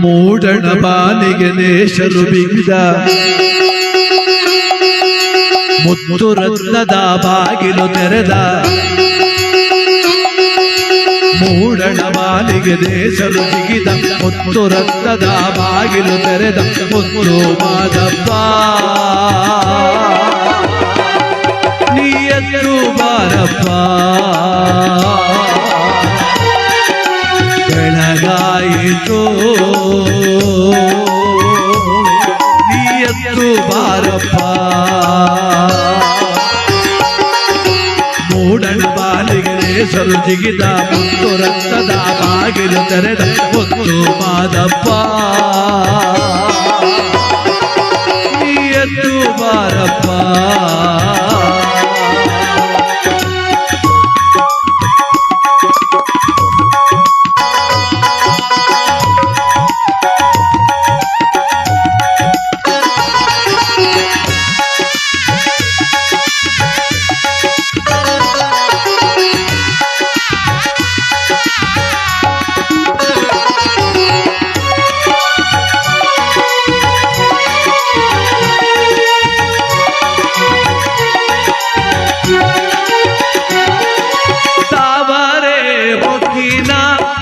ಮೂಡಣ ಬಾಲಿಗೆ ನೇಷರು ಬಿಗಿದ ಮುತ್ತು ರತ್ನದ ಬಾಗಿಲು ತೆರೆದ ಮೂಡಣ ಬಾಲಿಗೆ ದೇಶರು ಬಿಗಿದ ಮುತ್ತು ರತ್ನದ ಬಾಗಿಲು ತೆರೆದ ಮುತ್ತು ಮಾದಪ್ಪ ನೀ ಎದ್ದು ಬಾರಪ್ಪ ಬೆಳಗಾಯಿತು ನೀ ಎದ್ದು ಬಾರಪ್ಪ ಮೂಡಣ ಬಾಲಿಗೆ ನೇಸರು ಜಿಗಿದ ಮುತ್ತು ರಕ್ತದ ಬಾಗಿಲು ತೆರೆದ ಮುತ್ತು ಮಾದಪ್ಪ ನೀ ಎದ್ದು ಬಾರಪ್ಪ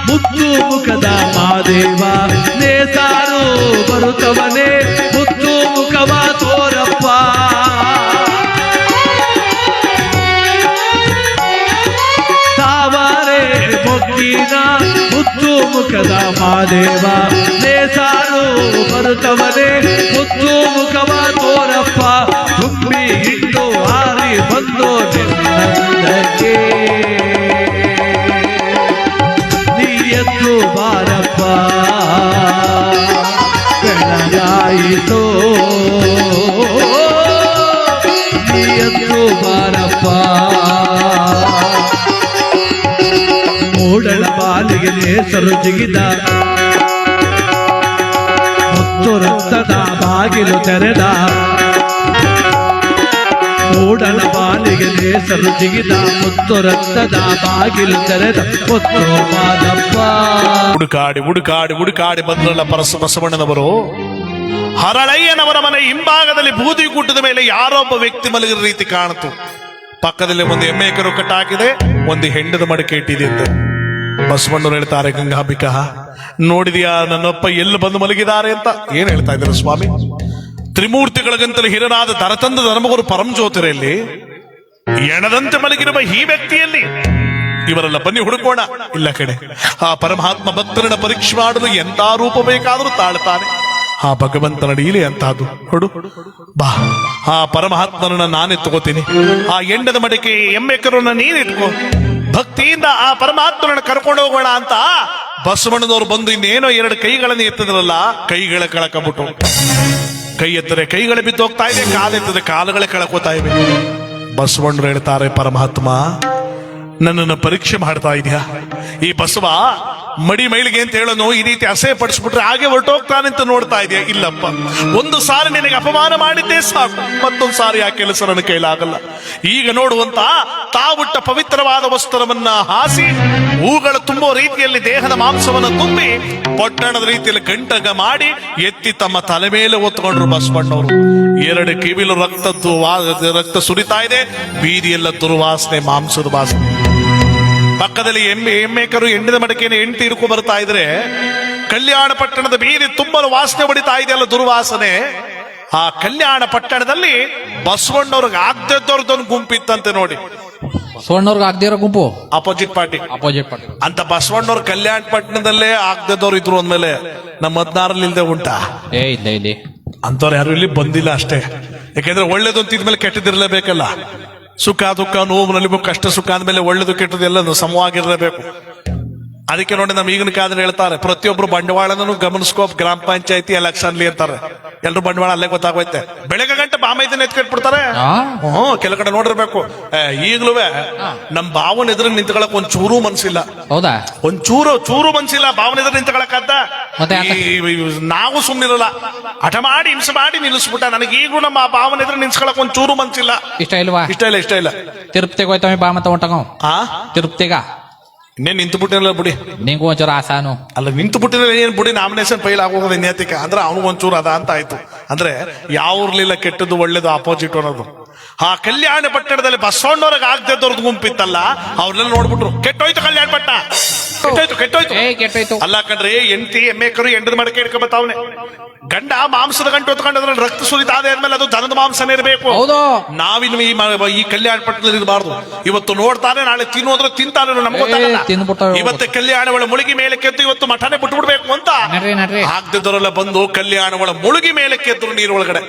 ಮುತ್ತು ಮುಖದ ಮಾದೇವ ನೇಸಾರು ಬರುತ್ತವನೇ ಮುತ್ತು ಮುಖವ ತೋರಪ್ಪ ತಾವರೆ ಮೊಗ್ಗಿನ ಮುತ್ತು ಮುಖದ ಮಾದೇವ ನೇಸಾರು ಬರುತ್ತವನೇ ಮುತ್ತು ಮುಖವ ತೋರಪ್ಪ ತುಂಬಿ ಇಟ್ಟು ಹಾರಿ ಬಂದು ನಿನ್ನಕ್ಕೆ ಎದ್ದು ಬಾರಪ್ಪ ಬೆಳಗಾಯಿತು ನೀ ಎದ್ದು ಬಾರಪ್ಪ ಮೂಡಣ ಬಾಲಿಗೆ ನೇಸರು ಜಿಗಿದ ಮುತ್ತು ರಕ್ತದ ಬಾಗಿಲು ತೆರೆದ ಮೂಡಣ ಬಾಲಿಗೆ ನೇಸರು ಜಿಗಿದ ಮುತ್ತು ರಕ್ತದ ಬಾಗಿಲು ತೆರೆದ ಮುತ್ತು ಮಾದಪ್ಪ ಹುಡುಕಾಡಿ ಹುಡುಕಾಡಿ ಹುಡುಕಾಡಿ ಬಂದ್ರಲ್ಲ ಬಸವಣ್ಣನವರು. ಹರಳಯ್ಯನವರ ಮನೆ ಹಿಂಭಾಗದಲ್ಲಿ ಬೂದಿ ಗುಡ್ಡದ ಮೇಲೆ ಯಾರೊಬ್ಬ ವ್ಯಕ್ತಿ ಮಲಗಿದ ರೀತಿ ಕಾಣಿತು. ಪಕ್ಕದಲ್ಲಿ ಒಂದು ಎಮ್ಮೆ ಕರು ಕಟ್ಟಾಕಿದೆ, ಒಂದು ಹೆಂಡದ ಮಡಿಕೆ ಇಟ್ಟಿದೆ ಅಂತ ಬಸವಣ್ಣರು ಹೇಳ್ತಾರೆ. ಗಂಗಾಂಬಿಕಾ, ನೋಡಿದ್ಯಾ ನನ್ನಪ್ಪ ಎಲ್ಲಿ ಬಂದು ಮಲಗಿದ್ದಾರೆ ಅಂತ? ಏನ್ ಹೇಳ್ತಾ ಇದ್ದಾರೆ ಸ್ವಾಮಿ? ತ್ರಿಮೂರ್ತಿಗಳಿಗಂತಲೂ ಹಿರನಾದ ದರತಂದ ಧರ್ಮಗುರು ಪರಂಜ್ಯೋತಿರಲ್ಲಿ ಎಣದಂತೆ ಮಲಗಿರುವ ಈ ವ್ಯಕ್ತಿಯಲ್ಲಿ ಇವರೆಲ್ಲ ಬನ್ನಿ ಹುಡುಕೋಣ. ಇಲ್ಲ ಕಡೆ, ಆ ಪರಮಾತ್ಮ ಭಕ್ತರನ್ನ ಪರೀಕ್ಷೆ ಮಾಡಲು ಎಂತ ರೂಪ ಬೇಕಾದರೂ ತಾಳ್ತಾನೆ. ಆ ಭಗವಂತನ ಲೀಲೆ ಅಂತದ್ದು. ಹೊಡು ಬಾ, ಆ ಪರಮಾತ್ಮನನ್ನ ನಾನೇ ತಗೋತೀನಿ. ಆ ಎಂಡದ ಮಡಿಕೆ ಎಮ್ಮೆಕರನ್ನ ನೀನಿಟ್ಕೋ. ಭಕ್ತಿಯಿಂದ ಆ ಪರಮಾತ್ಮನನ್ನ ಕರ್ಕೊಂಡು ಹೋಗೋಣ ಅಂತ ಬಸವಣ್ಣನವರು ಬಂದು ಇನ್ನೇನೋ ಎರಡು ಕೈಗಳನ್ನು ಎತ್ತದ್ರಲ್ಲ, ಕೈಗಳ ಕಳಕಬಿಟ್ಟು. ಕೈ ಎತ್ತರೆ ಕೈಗಳು ಬಿದ್ದು ಹೋಗ್ತಾ ಇದೆ, ಕಾಲೆತ್ತದೆ ಕಾಲುಗಳೇ ಕಳ್ಕೋತಾ ಇವೆ. ಬಸವಣ್ಣರು ಹೇಳ್ತಾರೆ, ಪರಮಾತ್ಮ ನನ್ನನ್ನು ಪರೀಕ್ಷೆ ಮಾಡ್ತಾ ಇದೆಯಾ? ಈ ಬಸವ ಮಡಿ ಮೈಲಿಗೆ ಅಂತ ಹೇಳೋನು ಈ ರೀತಿ ಅಸಹ್ಯ ಪಡಿಸ್ಬಿಟ್ರೆ ಹಾಗೆ ಹೊರಟೋಗ್ತಾನೆ ಅಂತ ನೋಡ್ತಾ ಇದೆಯಾ? ಇಲ್ಲಪ್ಪ, ಒಂದು ಸಾರಿ ನಿನಗೆ ಅಪಮಾನ ಮಾಡಿದ್ದೇ ಸಾಕು, ಮತ್ತೊಂದು ಸಾರಿ ಆ ಕೆಲಸ ನನ್ನ ಕೈಲಾಗಲ್ಲ. ಈಗ ನೋಡುವಂತ ತಾವುಟ್ಟ ಪವಿತ್ರವಾದ ವಸ್ತ್ರವನ್ನ ಹಾಸಿ ಹೂಗಳು ತುಂಬೋ ರೀತಿಯಲ್ಲಿ ದೇಹದ ಮಾಂಸವನ್ನು ತುಂಬಿ ಪಟ್ಟಣದ ರೀತಿಯಲ್ಲಿ ಗಂಟಗ ಮಾಡಿ ಎತ್ತಿ ತಮ್ಮ ತಲೆ ಮೇಲೆ ಹೊತ್ಕೊಂಡ್ರು ಬಸವಣ್ಣವರು. ಎರಡು ಕಿವಿಲು ರಕ್ತ ಸುರಿತಾ ಇದೆ, ಬೀದಿಯೆಲ್ಲ ದುರ್ವಾಸನೆ, ಮಾಂಸದ ವಾಸನೆ. ಪಕ್ಕದಲ್ಲಿ ಎಮ್ಮೆಕರು ಎಂಡಿದ ಮಡಕೆಯನ್ನು ಹೆಂಡತಿ ಹಿಡ್ಕೊ ಬರ್ತಾ ಇದ್ರೆ, ಕಲ್ಯಾಣ ಪಟ್ಟಣದ ಬೀದಿ ತುಂಬಲು ವಾಸನೆ ಹೊಡಿತಾ ಇದೆಯಲ್ಲ, ದುರ್ವಾಸನೆ. ಆ ಕಲ್ಯಾಣ ಪಟ್ಟಣದಲ್ಲಿ ಬಸವಣ್ಣವ್ರಿಗೆ ಆಗದವ್ರದೊಂದು ಗುಂಪಿತ್ತಂತೆ ನೋಡಿ. ಬಸವಣ್ಣವ್ರಿಗೆ ಆಗದಿರೋ ಗುಂಪು ಅಪೋಸಿಟ್ ಪಾರ್ಟಿ ಅಂತ. ಬಸವಣ್ಣವ್ರ ಕಲ್ಯಾಣ ಪಟ್ಟಣದಲ್ಲೇ ಆಗದವ್ರು ಇದ್ರು ಅಂದ್ಮೇಲೆ ನಮ್ಮ 16 ಇಲ್ದೆ ಉಂಟಾ? ಇಲ್ಲಿ ಅಂತವ್ರು ಯಾರು ಇಲ್ಲಿ ಬಂದಿಲ್ಲ ಅಷ್ಟೇ. ಯಾಕೆಂದ್ರೆ ಒಳ್ಳೇದು ಅಂತಿದ್ಮೇಲೆ ಕೆಟ್ಟದಿರ್ಲೇಬೇಕಲ್ಲ. ಸುಖ ದುಃಖ ನೋವಿನಲ್ಲಿ ಕಷ್ಟ ಸುಖ ಅಂದ್ಮೇಲೆ ಒಳ್ಳೇದು ಕೆಟ್ಟದ್ದು ಎಲ್ಲ ಸಮವಾಗಿರ್ಲೇಬೇಕು. ಅದಕ್ಕೆ ನೋಡಿ ನಮ್ಮ ಈಗಿನ ಕಾಲದಲ್ಲಿ ಹೇಳ್ತಾರೆ, ಪ್ರತಿಯೊಬ್ರು ಬಂಡವಾಳನೂ ಗಮನಿಸ್ಕೋ, ಗ್ರಾಮ ಪಂಚಾಯತಿ ಎಲೆಕ್ಷನ್ಲಿ ಅಂತಾರೆ. ಎಲ್ರು ಬಂಡವಾಳ ಅಲ್ಲೇ ಗೊತ್ತಾಗೋಯ್ತೆ. ಬೆಳಗ್ಗೆ ಗಂಟೆ ಬಾಮೈದನ್ನ ಎತ್ಕಟ್ಬಿಡ್ತಾರೆ. ಕೆಲ ಕಡೆ ನೋಡಿರ್ಬೇಕು. ಈಗ್ಲೂ ನಮ್ ಭಾವನ ಎದುರು ನಿಂತ್ಕೊಳಕ್ ಒಂದ್ ಚೂರು ಮನ್ಸಿಲ್ಲ. ಹೌದಾ? ಒಂದ್ ಚೂರು ಮನ್ಸಿಲ್ಲ ಭಾವನ ಎದುರು ನಿಂತ್ಕೊಳಕಂತ. ನಾವು ಸುಮ್ನಿರಲ್ಲ, ಹಠ ಮಾಡಿ ಹಿಂಸೆ ಮಾಡಿ ನಿಲ್ಲಿಸ್ಬಿಟ್ಟ. ನನಗೆ ಈಗೂ ನಮ್ಮ ಭಾವನ ಎದುರು ನಿಲ್ಸ್ಕೊಳಕ್ ಒಂದ್ ಚೂರು ಮನ್ಸಿಲ್ಲ. ಇಷ್ಟ ಇಲ್ವಾ? ಇಷ್ಟ ಇಲ್ಲ. ತಿರುಪತಿಗೆ ಹೋಯ್ತವ ಬಾ ಮತ್ತ ಹೊಂಟಗ. ತಿರುಪತಿಗ ಇನ್ನೇನ್ ನಿಂತು ಬಿಟ್ಟಿರಲ್ಲ ಬಿಡಿ. ನಿಂಗೂ ಒಂಚೂರು ಆಸಾನು. ಅಲ್ಲ ನಿಂತು ಬಿಟ್ಟಿರಲ್ಲ ಏನ್ ಬಿಡಿ, ನಾಮಿನೇಷನ್ ಫೈಲ್ ಆಗೋದು ನ್ಯಾತಿಕ ಅಂದ್ರೆ ಅವನಿಗೆ ಒಂಚೂರು ಅದ ಅಂತ ಆಯ್ತು. ಅಂದ್ರೆ ಯಾವ್ರಲಿಲ್ಲ ಕೆಟ್ಟದ್ದು ಒಳ್ಳೇದು ಅಪೋಸಿಟ್ ಅನ್ನೋದು. ಆ ಕಲ್ಯಾಣ ಪಟ್ಟಣದಲ್ಲಿ ಬಸವಣ್ಣವ್ರಿಗೆ ಆಗದಿದ್ದವ್ರದ್ದು ಗುಂಪಿತ್ತಲ್ಲ, ಅವ್ರನ್ನೆಲ್ಲ ನೋಡ್ಬಿಟ್ರು ಕೆಟ್ಟೋಯ್ತು ಕಲ್ಯಾಣ ಪಟ್ಟ, ಕೆಟ್ಟೋಯ್ತು. ಕೆಟ್ಟೋಯ್ತು. ಅಲ್ಲ ಕಣ್ರಿ, ಎಂಟಿ ಎಮ್ಮೆಕರು ಎಂಡದ ಮಡಕೆ ಇಟ್ಕೊಂಬತ್ತಾವನೆ. ಗಂಡ ಮಾಂಸದ ಗಂಟು ಹೊತ್ಕೊಂಡ್ರೆ ರಕ್ತ ಸುರಿತ ಆದ್ಮೇಲೆ ಅದು ದನದ ಮಾಂಸನೇ ಇರಬೇಕು. ಹೌದು. ನಾವಿನ್ನು ಈ ಕಲ್ಯಾಣ ಪಟ್ಟಣದಲ್ಲಿ ಇರಬಾರ್ದು. ಇವತ್ತು ನೋಡ್ತಾನೆ, ನಾಳೆ ತಿನ್ನೋದ್ರೆ ತಿಂತಾನೆ, ನಮ್ಗೆ ಗೊತ್ತಾಗಲ್ಲ. ಇವತ್ತು ಕಲ್ಯಾಣಗಳ ಮುಳುಗಿ ಮೇಲೆ ಕೆದ್ದು ಇವತ್ತು ಮಠನೇ ಬಿಟ್ಬಿಡ್ಬೇಕು ಅಂತ ಆಗ್ದಿದ್ದವರೆಲ್ಲ ಬಂದು ಕಲ್ಯಾಣಗಳ ಮುಳುಗಿ ಮೇಲೆ ಕೆದ್ರು ನೀರೊಳಗಡೆ.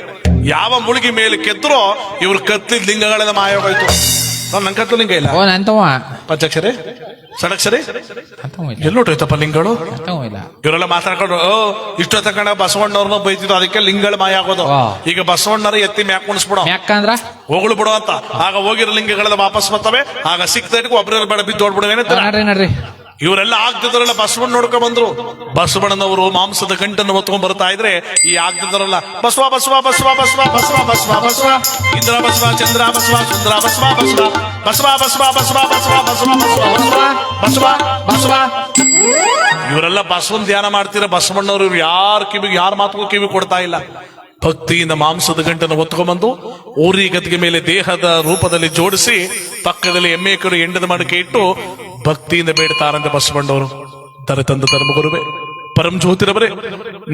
ಯಾವ ಮುಳುಗಿ ಮೇಲೆ ಕೆದ್ರೋ ಇವ್ರು ಕತ್ತಿದ ಲಿಂಗಗಳೆಲ್ಲ ಮಾಯೋಗಾಯ್ತು. ನನ್ ಕತ್ತು ಲಿಂಗ ಇಲ್ಲ, ಪಂಚಾಕ್ಷರಿ ಸಡಕ್ಷರಿ ಎಲ್ಲೋಟೋಯ್ತಪ್ಪ ಲಿಂಗಗಳು. ಇವರೆಲ್ಲ ಮಾತಾಡ್ಕೊಂಡು ಇಷ್ಟು ತಕೊಂಡ ಬಸವಣ್ಣವ್ರನ್ನ ಬೈತಿದ್ರು, ಅದಕ್ಕೆ ಲಿಂಗಗಳು ಮಾಯ ಆಗೋದು. ಈಗ ಬಸವಣ್ಣರ ಎತ್ತಿ ಮ್ಯಾಕ್ ಕುಣಿಸ್ಬಿಡೋ, ಹೋಗ್ಳು ಬಿಡು ಅಂತ. ಆಗ ಹೋಗಿರೋ ಲಿಂಗಗಳೆಲ್ಲ ವಾಪಸ್ ಬರ್ತವೆ. ಆಗ ಸಿಕ್ತೈಟ್ಗೂ ಒಬ್ಬರ ಬೇಡ ಬಿದ್ದು ಓಡ್ಬಿಡುವೇನೆ. ಇವರೆಲ್ಲ ಆಗ್ತಿದ್ರಲ್ಲ ಬಸವಣ್ಣ ನೋಡ್ಕೊಂಡ್ ಬಂದ್ರು. ಬಸವಣ್ಣನವರು ಮಾಂಸದ ಗಂಟನ್ನು ಹೊತ್ಕೊಂಡ್ ಬರ್ತಾ ಇದ್ರೆ ಈ ಆಗ್ತಿದ್ರಲ್ಲ ಬಸವ ಬಸವ ಬಸವ ಬಸವ ಬಸವ ಬಸವ ಬಸವ ಇಂದ್ರ ಬಸವ ಚಂದ್ರ ಬಸವ ಸುಂದರ ಬಸವ ಬಸವ ಬಸವ ಬಸವ ಬಸವ ಬಸವ ಬಸವ ಬಸವ ಬಸವ ಬಸವ. ಇವರೆಲ್ಲ ಬಸವನ್ ಧ್ಯಾನ ಮಾಡ್ತೀರ. ಬಸವಣ್ಣವ್ರು ಇವ್ರು ಯಾರ ಮಾತುಗೂ ಕಿವಿ ಕೊಡ್ತಾ ಇಲ್ಲ. ಭಕ್ತಿಯಿಂದ ಮಾಂಸದ ಗಂಟನ್ನು ಹೊತ್ಕೊಂಡ್ಬಂದು ಊರಿ ಗದ್ದಿಗೆ ಮೇಲೆ ದೇಹದ ರೂಪದಲ್ಲಿ ಜೋಡಿಸಿ ಪಕ್ಕದಲ್ಲಿ ಎಮ್ಮೆಕರು ಎಂಡದ ಮಡಕೆ ಇಟ್ಟು ಭಕ್ತಿಯಿಂದ ಬೇಡ್ತಾರಂತೆ ಬಸವಣ್ಣವರು. ತಂದ ಧರ್ಮಗುರುವೆ ಪರಂ ಜ್ಯೋತಿರವರೇ,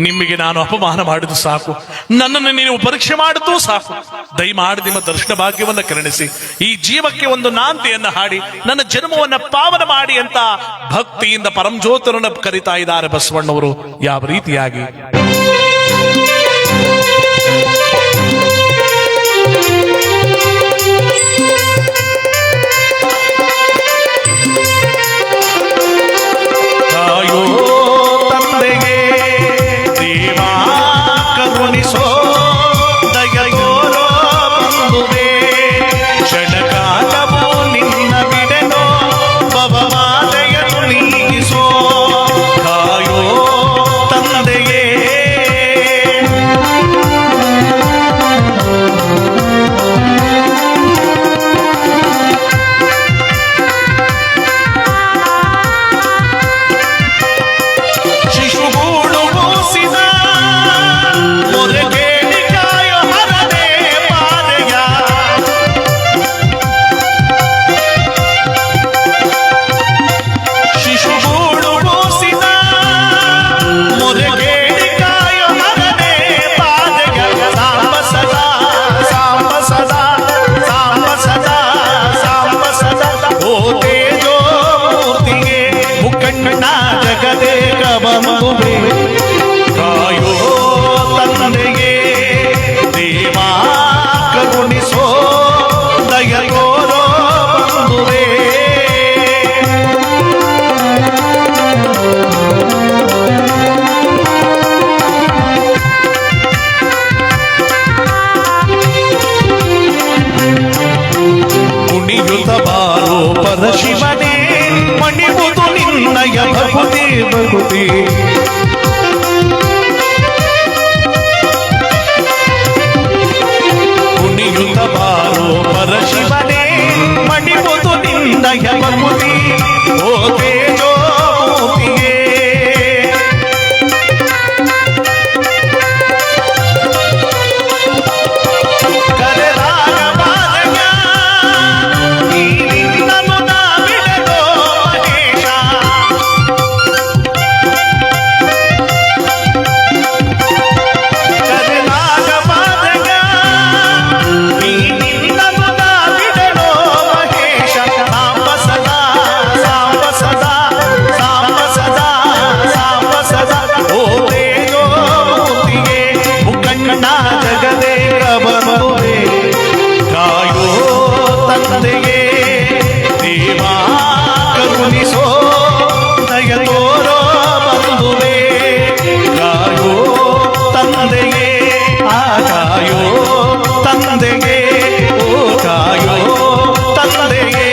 ನಿಮಗೆ ನಾನು ಅಪಮಾನ ಮಾಡಿದ್ದು ಸಾಕು, ನನ್ನನ್ನು ನೀವು ಪರೀಕ್ಷೆ ಮಾಡಿದ್ದು ಸಾಕು. ದಯಮಾಡಿ ನಿಮ್ಮ ದರ್ಶನ ಭಾಗ್ಯವನ್ನ ಕರುಣಿಸಿ ಈ ಜೀವಕ್ಕೆ ಒಂದು ನಾಂತಿಯನ್ನ ಹಾಡಿ ನನ್ನ ಜನ್ಮವನ್ನ ಪಾವನ ಮಾಡಿ ಅಂತ ಭಕ್ತಿಯಿಂದ ಪರಂ ಜ್ಯೋತಿರನ್ನ ಕರಿತಾ ಇದ್ದಾರೆ ಬಸವಣ್ಣವರು. ಯಾವ ರೀತಿಯಾಗಿ ಕಾಯೋ ತಂದೆಗೆ ದೇವಾ ಕರುಣಿಸೋ ದಯೆಯೋರೋ ಬಂಧುವೇ, ಕ್ಷಣಕಾಲವೂ ನಿನ್ನ ಬಿಡೆನೋ ಭವಮಾದೆಯನ್ನು ನೀಗಿಸೋ. ಕಾಯೋ ತಂದೆಗೆ ಕಾಯೋ ತಂದೆಗೆ ದೇವಾ ಕರುಣಿಸೋ ದಯೆಯೋರೋ ಬಂಧುವೇ. ಕುಣಿಯುತ ಬಾರೋ ಪರಶಿವನೇ, ಮಣಿವುದು ನಿನ್ನಯ ಭಕ್ತಿ ಭಕ್ತಿ. ಕುಣಿಯುತ ಬಾರೋ ಪರಶಿವನೇ, ಮಣಿವುದು ನಿನ್ನಯ ಭಕ್ತಿ. ಓ ತೇಜೋ ಮೂರ್ತಿಯೇ, ಕರೆದಾಗ ಬಾಲಕ ನೀನಿನ್ನನು ನಾ ಬಿಡಲೋ ಮಹೇಶ. ಕರೆದಾಗ ಬಾಲಕ ನೀನಿನ್ನನು ನಾ ಬಿಡಲೋ ಮಹೇಶ. ಸಾಂಬ ಸದಾ ಸಾಂಬ ಸದಾ ಸಾಂಬ ಸದಾ ಸಾಂಬ ಸದಾ. ಓ ತೇಜೋ ಮೂರ್ತಿಗೆ ಮುಖಂಡ ಜಗದೇಕ ಬಂಧುವೇ, ಕಾಯೋ ತಂದೆಗೆ ದೇವಾ ಕರುಣಿಸೋ ದಯೆಯೋರೋ ಬಂಧುವೇ. ಕಾಯೋ ತಂದೆಗೆ ಕಾಯೋ ತಂದೆಗೆ, ಓ ಕಾಯೋ ತಂದೆಗೆ.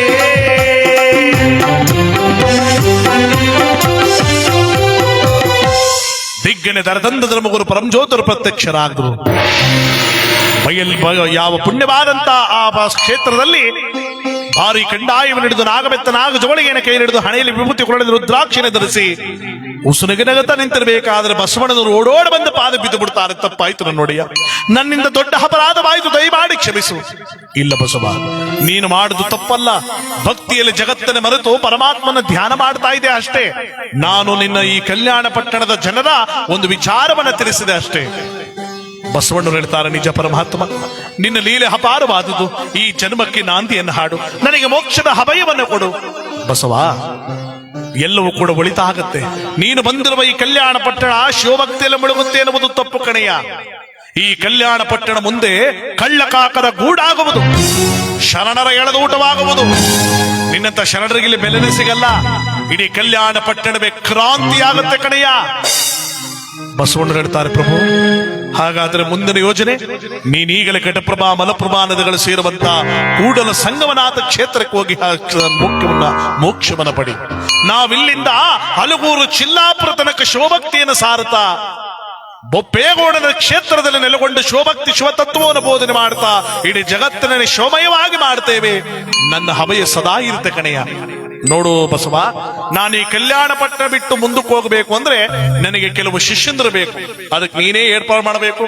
ದಿಗ್ಗನೆ ದರದಂದ ಧರ್ಮಗುರು ಪರಂಜ್ಯೋತರು ಪ್ರತ್ಯಕ್ಷರಾದರು. ಯಾವ ಪುಣ್ಯವಾದಂತ ಆ ಕ್ಷೇತ್ರದಲ್ಲಿ ಆರಿ ಕಂಡಾಯವನ್ನು ಹಿಡಿದು ನಾಗಬೆತ್ತ ನಾಗ ಜೋಳಿಗೆಯನ್ನು ಕೈ ಹಿಡಿದು ಹಣೆಯಲ್ಲಿ ವಿಭೂತಿ ಕೊರಳಿದ ರುದ್ರಾಕ್ಷಿನ ಧರಿಸಿ ಉಸುನಿಗೆ ನಗತ ನಿಂತಿರಬೇಕಾದ್ರೆ ಬಸವಣ್ಣನವರು ಓಡೋಡಿ ಬಂದು ಪಾದ ಬಿದ್ದು ಬಿಡ್ತಾರೆ. ತಪ್ಪಾಯ್ತು ನನ್ನೊಡೆಯ, ನನ್ನಿಂದ ದೊಡ್ಡ ಅಪರಾಧವಾಯಿತು, ದಯಮಾಡಿ ಕ್ಷಮಿಸು. ಇಲ್ಲ ಬಸವ, ನೀನು ಮಾಡುದು ತಪ್ಪಲ್ಲ. ಭಕ್ತಿಯಲ್ಲಿ ಜಗತ್ತನ್ನು ಮರೆತು ಪರಮಾತ್ಮನ ಧ್ಯಾನ ಮಾಡ್ತಾ ಇದೆ ಅಷ್ಟೇ. ನಾನು ನಿನ್ನ ಈ ಕಲ್ಯಾಣ ಪಟ್ಟಣದ ಜನರ ಒಂದು ವಿಚಾರವನ್ನ ತಿಳಿಸಿದೆ ಅಷ್ಟೇ. ಬಸವಣ್ಣರು ಹೇಳ್ತಾರೆ, ನಿಜ ಪರಮಾತ್ಮ, ನಿನ್ನ ಲೀಲೆ ಅಪಾರವಾದುದು. ಈ ಜನ್ಮಕ್ಕೆ ನಾಂದಿಯನ್ನು ಹಾಡು, ನನಗೆ ಮೋಕ್ಷದ ಅಭಯವನ್ನು ಕೊಡು. ಬಸವ, ಎಲ್ಲವೂ ಕೂಡ ಒಳಿತಾಗತ್ತೆ. ನೀನು ಬಂದಿರುವ ಈ ಕಲ್ಯಾಣ ಪಟ್ಟಣ ಶಿವಭಕ್ತಿಯಲ್ಲಿ ಮುಳುಗುತ್ತೆ ಎನ್ನುವುದು ತಪ್ಪು ಕಣೆಯ. ಈ ಕಲ್ಯಾಣ ಪಟ್ಟಣ ಮುಂದೆ ಕಳ್ಳಕಾಕರ ಗೂಡಾಗುವುದು, ಶರಣರ ಎಳೆದೂಟವಾಗುವುದು. ನಿನ್ನಂತ ಶರಣರಿಗೆ ಇಲ್ಲಿ ಬೆಲೆನೇ ಸಿಗಲ್ಲ. ಇಡೀ ಕಲ್ಯಾಣ ಪಟ್ಟಣವೇ ಕ್ರಾಂತಿಯಾಗುತ್ತೆ ಕಣೆಯ. ಬಸವಣ್ಣರು ಹೇಳ್ತಾರೆ, ಪ್ರಭು, ಹಾಗಾದ್ರೆ ಮುಂದಿನ ಯೋಜನೆ ನೀನೀಗಲೇ ಘಟಪ್ರಭಾ ಮಲಪ್ರಭಾ ನದಿಗಳು ಸೇರುವಂತ ಕೂಡಲ ಸಂಗಮನಾಥ ಕ್ಷೇತ್ರಕ್ಕೆ ಹೋಗಿ ಮೋಕ್ಷವನ್ನ ಪಡಿ. ನಾವಿಲ್ಲಿಂದ ಹಲಗೂರು ಚಿಲ್ಲಾಪುರ ತನಕ ಶಿವಭಕ್ತಿಯನ್ನು ಸಾರುತ್ತಾ ಬೊಪ್ಪೇಗೌಡನ ಕ್ಷೇತ್ರದಲ್ಲಿ ನೆಲೆಗೊಂಡು ಶಿವಭಕ್ತಿ ಶಿವತತ್ವವನ್ನು ಬೋಧನೆ ಮಾಡ್ತಾ ಇಡೀ ಜಗತ್ತಿನ ಶೋಮಯವಾಗಿ ಮಾಡ್ತೇವೆ. ನನ್ನ ಹಬಯ ಸದಾ ಇರುತ್ತೆ ಕಣೆಯ. ನೋಡು ಬಸವ, ನಾನು ಈ ಕಲ್ಯಾಣ ಪಟ್ಟಣ ಬಿಟ್ಟು ಮುಂದಕ್ಕೆ ಹೋಗಬೇಕು ಅಂದ್ರೆ ನನಗೆ ಕೆಲವು ಶಿಷ್ಯಂದ್ರು ಬೇಕು. ಅದಕ್ಕೆ ನೀನೇ ಏರ್ಪಾಡು ಮಾಡಬೇಕು.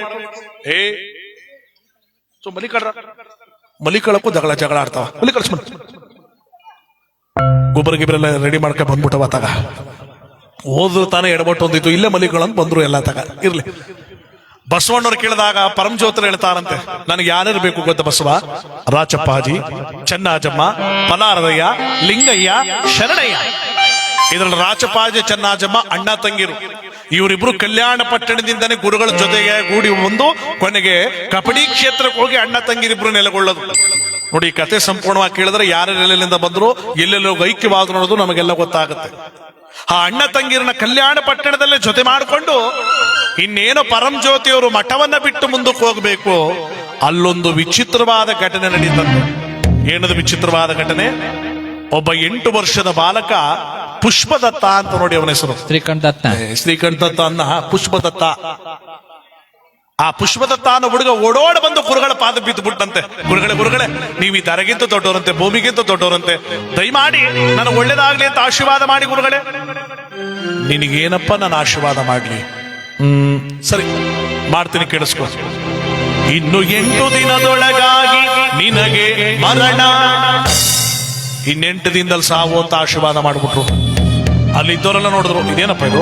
ಮಲಿಕಳಕ್ಕೂ ಜಗಳ ಆಡ್ತಾವ. ಮಲಿಕಳಿಸ್ ಗೊಬ್ಬರ ಗಿಬ್ಬರೆಲ್ಲ ರೆಡಿ ಮಾಡ್ಕೊಂಡ್ ಬಂದ್ಬಿಟ್ಟವ. ತಗ ಹೋದ್ರು ತಾನೇ ಎಡಬಟ್ಟು ಹೊಂದಿತ್ತು, ಇಲ್ಲೇ ಮಲಿಕಳಂತ ಬಂದ್ರು ಎಲ್ಲ. ತಗ ಇರ್ಲಿ. ಬಸವಣ್ಣವ್ರು ಕೇಳಿದಾಗ ಪರಮಜ್ಯೋತರು ಹೇಳ್ತಾರಂತೆ, ನನಗೆ ಯಾರ್ಯಾರು ಬೇಕು ಗೊತ್ತ ಬಸವ? ರಾಚಪ್ಪಾಜಿ, ಚೆನ್ನಾಜಮ್ಮ, ಪಲಾರದಯ್ಯ, ಲಿಂಗಯ್ಯ, ಶರಣಯ್ಯ. ಇದರಲ್ಲಿ ರಾಚಪ್ಪಾಜಿ ಚೆನ್ನಾಜಮ್ಮ ಅಣ್ಣ ತಂಗಿರು. ಇವರಿಬ್ರು ಕಲ್ಯಾಣ ಪಟ್ಟಣದಿಂದನೇ ಗುರುಗಳ ಜೊತೆಗೆ ಗೂಡಿ ಬಂದು ಕೊನೆಗೆ ಕಪಡಿ ಕ್ಷೇತ್ರಕ್ಕೆ ಹೋಗಿ ಅಣ್ಣ ತಂಗಿರಿಬ್ರು ನೆಲೆಗೊಳ್ಳೋದು. ನೋಡಿ, ಈ ಕತೆ ಸಂಪೂರ್ಣವಾಗಿ ಕೇಳಿದ್ರೆ ಯಾರೆಲ್ಲಿಂದ ಬಂದ್ರು, ಎಲ್ಲೆಲ್ಲೋ ಐಕ್ಯವಾದ್ರು ಅನ್ನೋದು ನಮಗೆಲ್ಲ ಗೊತ್ತಾಗುತ್ತೆ. ಆ ಅಣ್ಣ ತಂಗಿರನ್ನ ಕಲ್ಯಾಣ ಪಟ್ಟಣದಲ್ಲೇ ಜೊತೆ ಮಾಡಿಕೊಂಡು ಇನ್ನೇನೋ ಪರಂಜ್ಯೋತಿಯವರು ಮಠವನ್ನ ಬಿಟ್ಟು ಮುಂದಕ್ಕೆ ಹೋಗ್ಬೇಕು. ಅಲ್ಲೊಂದು ವಿಚಿತ್ರವಾದ ಘಟನೆ ನಡೀತಂತೆ. ಏನದು ವಿಚಿತ್ರವಾದ ಘಟನೆ? ಒಬ್ಬ 8 ವರ್ಷದ ಬಾಲಕ ಪುಷ್ಪದತ್ತ ಅಂತ, ನೋಡಿ ಅವನ ಹೆಸರು ಶ್ರೀಕಂಠ ದತ್ತ ಅನ್ನ ಪುಷ್ಪದತ್ತ. ಆ ಪುಷ್ಪದತ್ತ ಅನ್ನೋ ಹುಡುಗ ಓಡೋಡ ಬಂದು ಗುರುಗಳ ಪಾದ ಬಿದ್ದು ಬಿಟ್ಟಂತೆ. ಗುರುಗಳೇ, ನೀವು ಈ ದರಗಿಂತ ದೊಡ್ಡವರಂತೆ, ಭೂಮಿಗಿಂತ ದೊಡ್ಡವರಂತೆ, ದಯಮಾಡಿ ನನಗೆ ಒಳ್ಳೇದಾಗ್ಲಿ ಅಂತ ಆಶೀರ್ವಾದ ಮಾಡಿ ಗುರುಗಳೇ. ನಿನಗೇನಪ್ಪ ನಾನು ಆಶೀರ್ವಾದ ಮಾಡ್ಲಿ? ಸರಿ ಮಾಡ್ತೀನಿ, ಕೇಳಿಸ್ಕೊ. ಇನ್ನು 8 ದಿನದೊಳಗಾಗಿ ನಿನಗೆ ಮರಣ, ಇನ್ನು8 ದಿನದಲ್ಲಿ ಸಾವು ಅಂತ ಆಶೀರ್ವಾದ ಮಾಡ್ಬಿಟ್ರು. ಅಲ್ಲಿದ್ದವರೆಲ್ಲ ನೋಡಿದ್ರು, ಇದೇನಪ್ಪ ಇದು?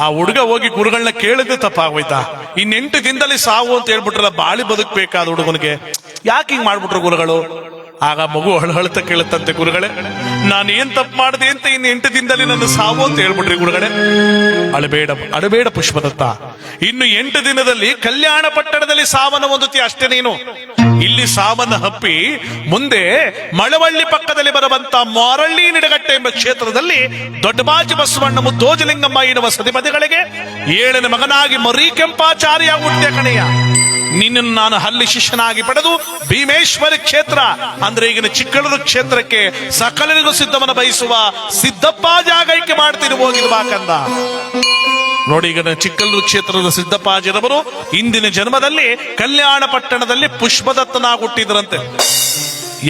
ಆ ಹುಡುಗ ಹೋಗಿ ಗುರುಗಳನ್ನ ಕೇಳಿದ್ರೆ ತಪ್ಪಾಗೋಯ್ತಾ? ಇನ್ನು 8 ದಿನದಲ್ಲಿ ಸಾವು ಅಂತ ಹೇಳ್ಬಿಟ್ರಲ್ಲ, ಬಾಳಿ ಬದುಕಬೇಕಾದ ಹುಡುಗನಿಗೆ ಯಾಕೆ ಹಿಂಗ್ ಮಾಡ್ಬಿಟ್ರು ಗುರುಗಳು? ಆಗ ಮಗು ಹಳಹಳತ ಕೇಳುತ್ತಂತೆ, ಗುರುಗಳೇ ನಾನು ಏನ್ ತಪ್ಪು ಮಾಡಿದೆ ಅಂತ ಇನ್ನು 8 ದಿನದಲ್ಲಿ ನನ್ನ ಸಾವು ಅಂತ ಹೇಳ್ಬಿಟ್ರಿ ಗುರುಗಳೇ. ಅಳಬೇಡ ಪುಷ್ಪದತ್ತ, ಇನ್ನು 8 ದಿನದಲ್ಲಿ ಕಲ್ಯಾಣ ಪಟ್ಟಣದಲ್ಲಿ ಸಾವನ್ನ ಹೊಂದುತ್ತಿ ಅಷ್ಟೇ. ನೀನು ಇಲ್ಲಿ ಸಾವನ್ನ ಹಪ್ಪಿ ಮುಂದೆ ಮಳವಳ್ಳಿ ಪಕ್ಕದಲ್ಲಿ ಬರುವಂತ ಮಾರಳ್ಳಿ ನಿಡಗಟ್ಟೆ ಎಂಬ ಕ್ಷೇತ್ರದಲ್ಲಿ ದೊಡ್ಡಬಾಜಿ ಬಸವಣ್ಣ ಮುದ್ದೋಜಲಿಂಗಮ್ಮ ಎನ್ನುವ ಸತಿಪದಿಗಳಿಗೆ 7ನೇ ಮಗನಾಗಿ ಮರಿ ಕೆಂಪಾಚಾರ್ಯ ಹುಟ್ಟಿದ ಕಣೆಯ. ನಿನ್ನನ್ನು ನಾನು ಅಲ್ಲಿ ಶಿಷ್ಯನಾಗಿ ಪಡೆದು ಭೀಮೇಶ್ವರಿ ಕ್ಷೇತ್ರ ಅಂದ್ರೆ ಈಗಿನ ಚಿಕ್ಕಳೂರು ಕ್ಷೇತ್ರಕ್ಕೆ ಸಕಲರಿಗೂ ಸಿದ್ಧವನ್ನು ಬಯಸುವ ಸಿದ್ದಪ್ಪ ಜಾಗೈಕೆ ಮಾಡ್ತೀನಿ, ಹೋಗಿದ್ ಬಾಕಂದ. ನೋಡಿ, ಈಗ ಚಿಕ್ಕಲ್ಲೂರು ಕ್ಷೇತ್ರದ ಸಿದ್ದಪ್ಪಾಜಿರವರು ಇಂದಿನ ಜನ್ಮದಲ್ಲಿ ಕಲ್ಯಾಣ ಪಟ್ಟಣದಲ್ಲಿ ಪುಷ್ಪದತ್ತನಾಗಿ ಹುಟ್ಟಿದ್ರಂತೆ.